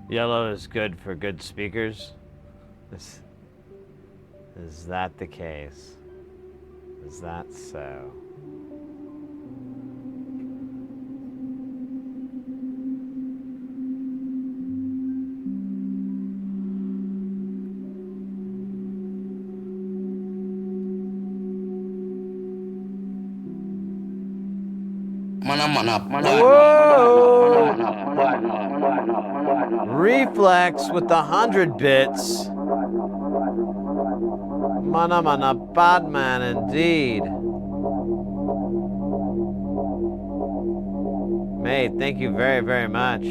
Yellow is good for good speakers. Is that the case? Is that so? Reflex with the 100 bits. Mana mana bad man indeed. Mate, thank you very, very much.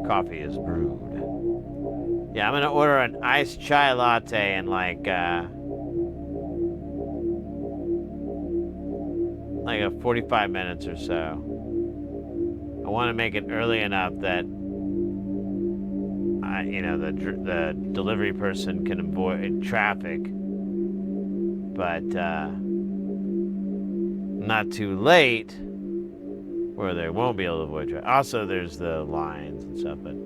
Coffee is brewed. Yeah, I'm gonna order an iced chai latte in like a 45 minutes or so. I want to make it early enough that the delivery person can avoid traffic, but not too late where they won't be able to avoid traffic. Also, there's the lines and stuff, but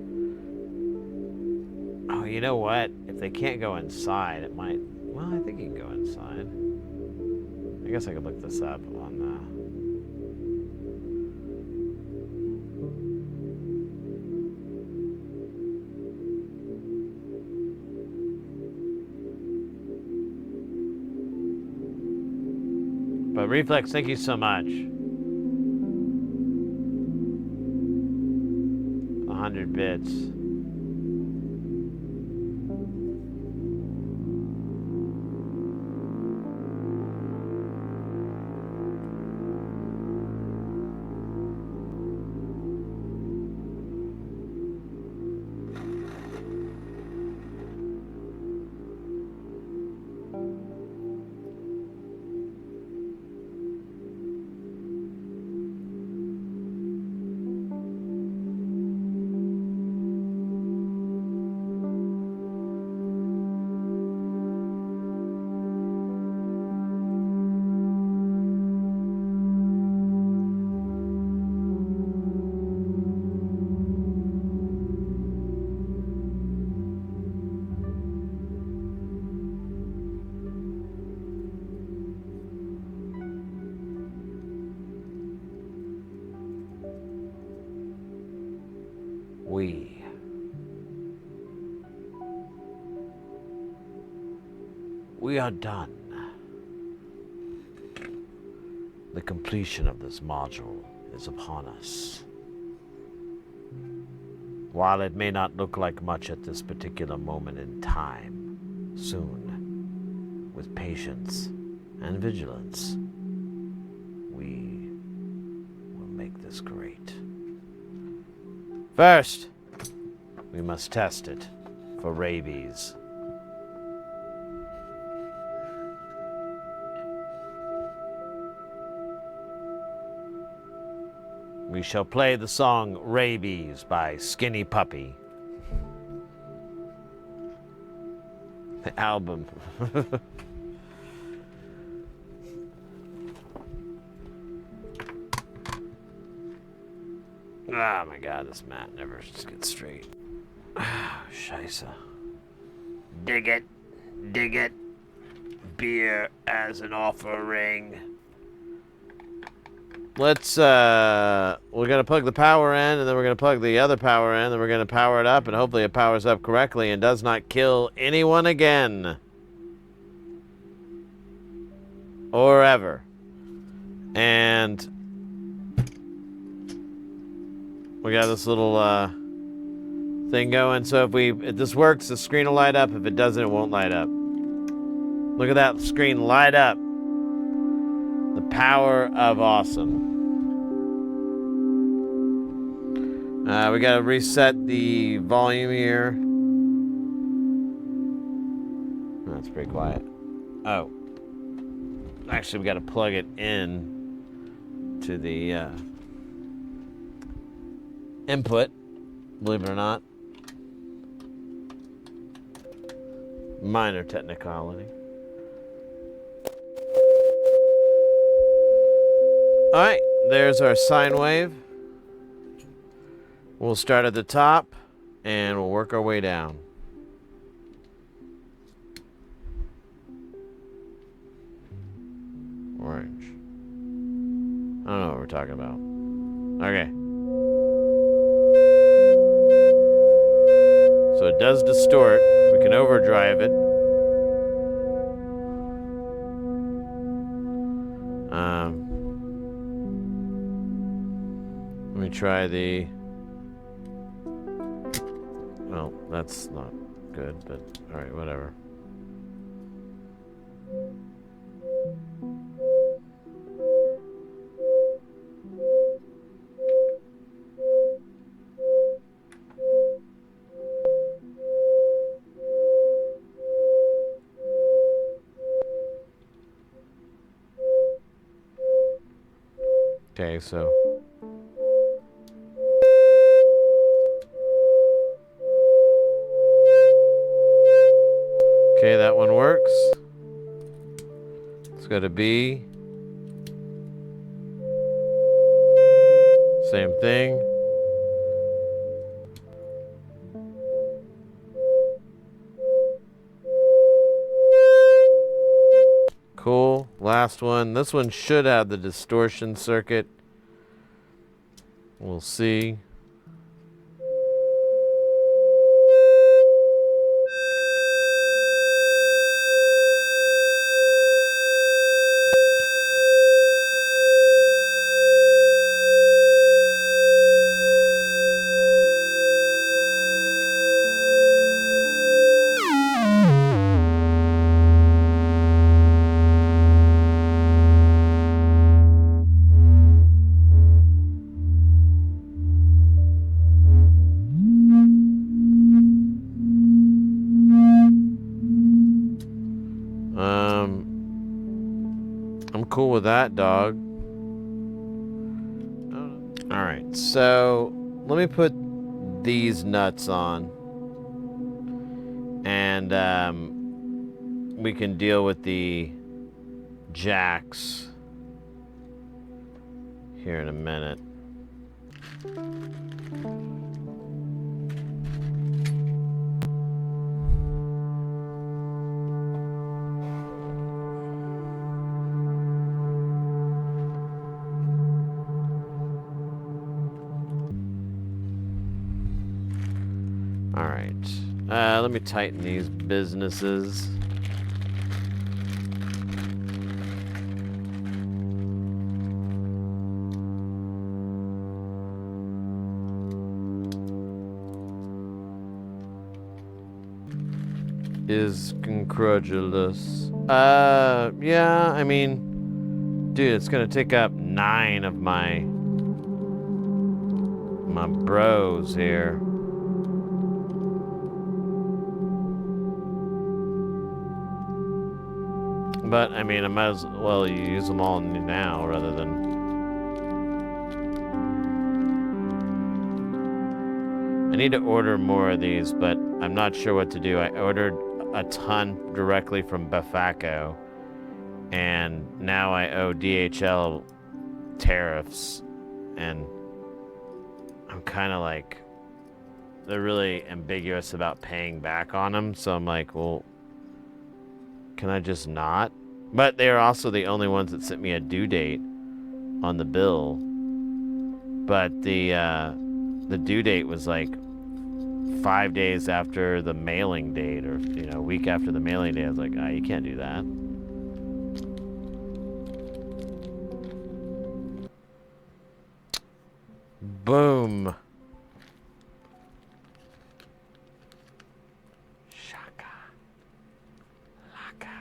oh, you know what? If they can't go inside, it might. Well, I think you can go inside. I guess I could look this up on the. But Reflex, thank you so much. 100 bits. We are done. The completion of this module is upon us. While it may not look like much at this particular moment in time, soon, with patience and vigilance, we will make this great. First, we must test it for rabies. We shall play the song Rabies by Skinny Puppy. The album. Oh my god, this mat never just gets straight. Scheisse. Dig it. Dig it. Beer as an offering. Let's, we're going to plug the power in, and then we're going to plug the other power in, and we're going to power it up, and hopefully it powers up correctly and does not kill anyone again. Or ever. And we got this little, thing going, so if this works, the screen will light up. If it doesn't, it won't light up. Look at that screen light up. The power of awesome. We gotta reset the volume here. That's pretty quiet. Oh. Actually, we gotta plug it in to the input, believe it or not. Minor technicality. Alright, there's our sine wave. We'll start at the top, and we'll work our way down. Orange. I don't know what we're talking about. Okay. So it does distort. We can overdrive it. Let me try the... Well, that's not good, but alright, whatever. Okay, so... Okay, that one works. Let's go to B. Same thing. Cool. Last one. This one should have the distortion circuit. We'll see. I'm cool with that, dog. Alright, so let me put these nuts on. And we can deal with the jacks here in a minute. All right. Let me tighten these businesses. Is incredulous. Yeah, I mean, dude, it's gonna take up 9 of my bros here. But I mean, I might as well use them all now rather than. I need to order more of these, but I'm not sure what to do. I ordered a ton directly from Bafaco, and now I owe DHL tariffs, and I'm kind of like, they're really ambiguous about paying back on them, so I'm like, well, can I just not? But they're also the only ones that sent me a due date on the bill, but the due date was like 5 days after the mailing date, or a week after the mailing date. I was like, you can't do that. Boom. Shaka. Laka.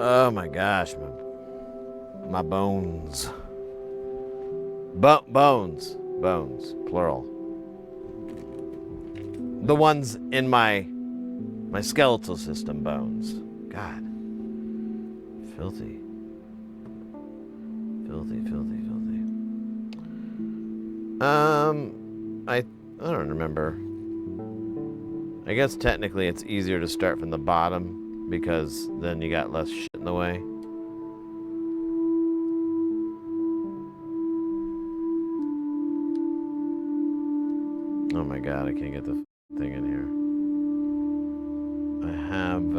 Oh my gosh, my bones. Bones, plural. The ones in my skeletal system bones. God. Filthy. I don't remember. I guess technically it's easier to start from the bottom because then you got less shit in the way. Oh my god, I can't get the thing in here. I have,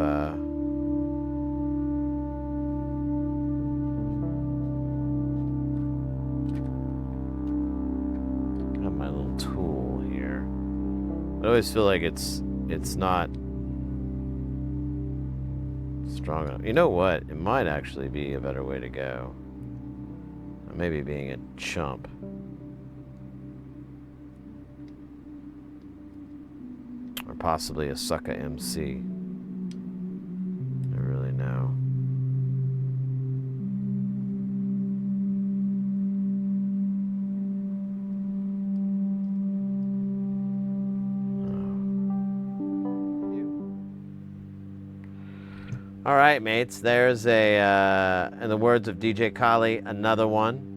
got my little tool here. I always feel like it's not strong enough. You know what? It might actually be a better way to go. Maybe being a chump. Or possibly a sucker MC. I don't really know. All right, mates. There's a, in the words of DJ Kali, another one.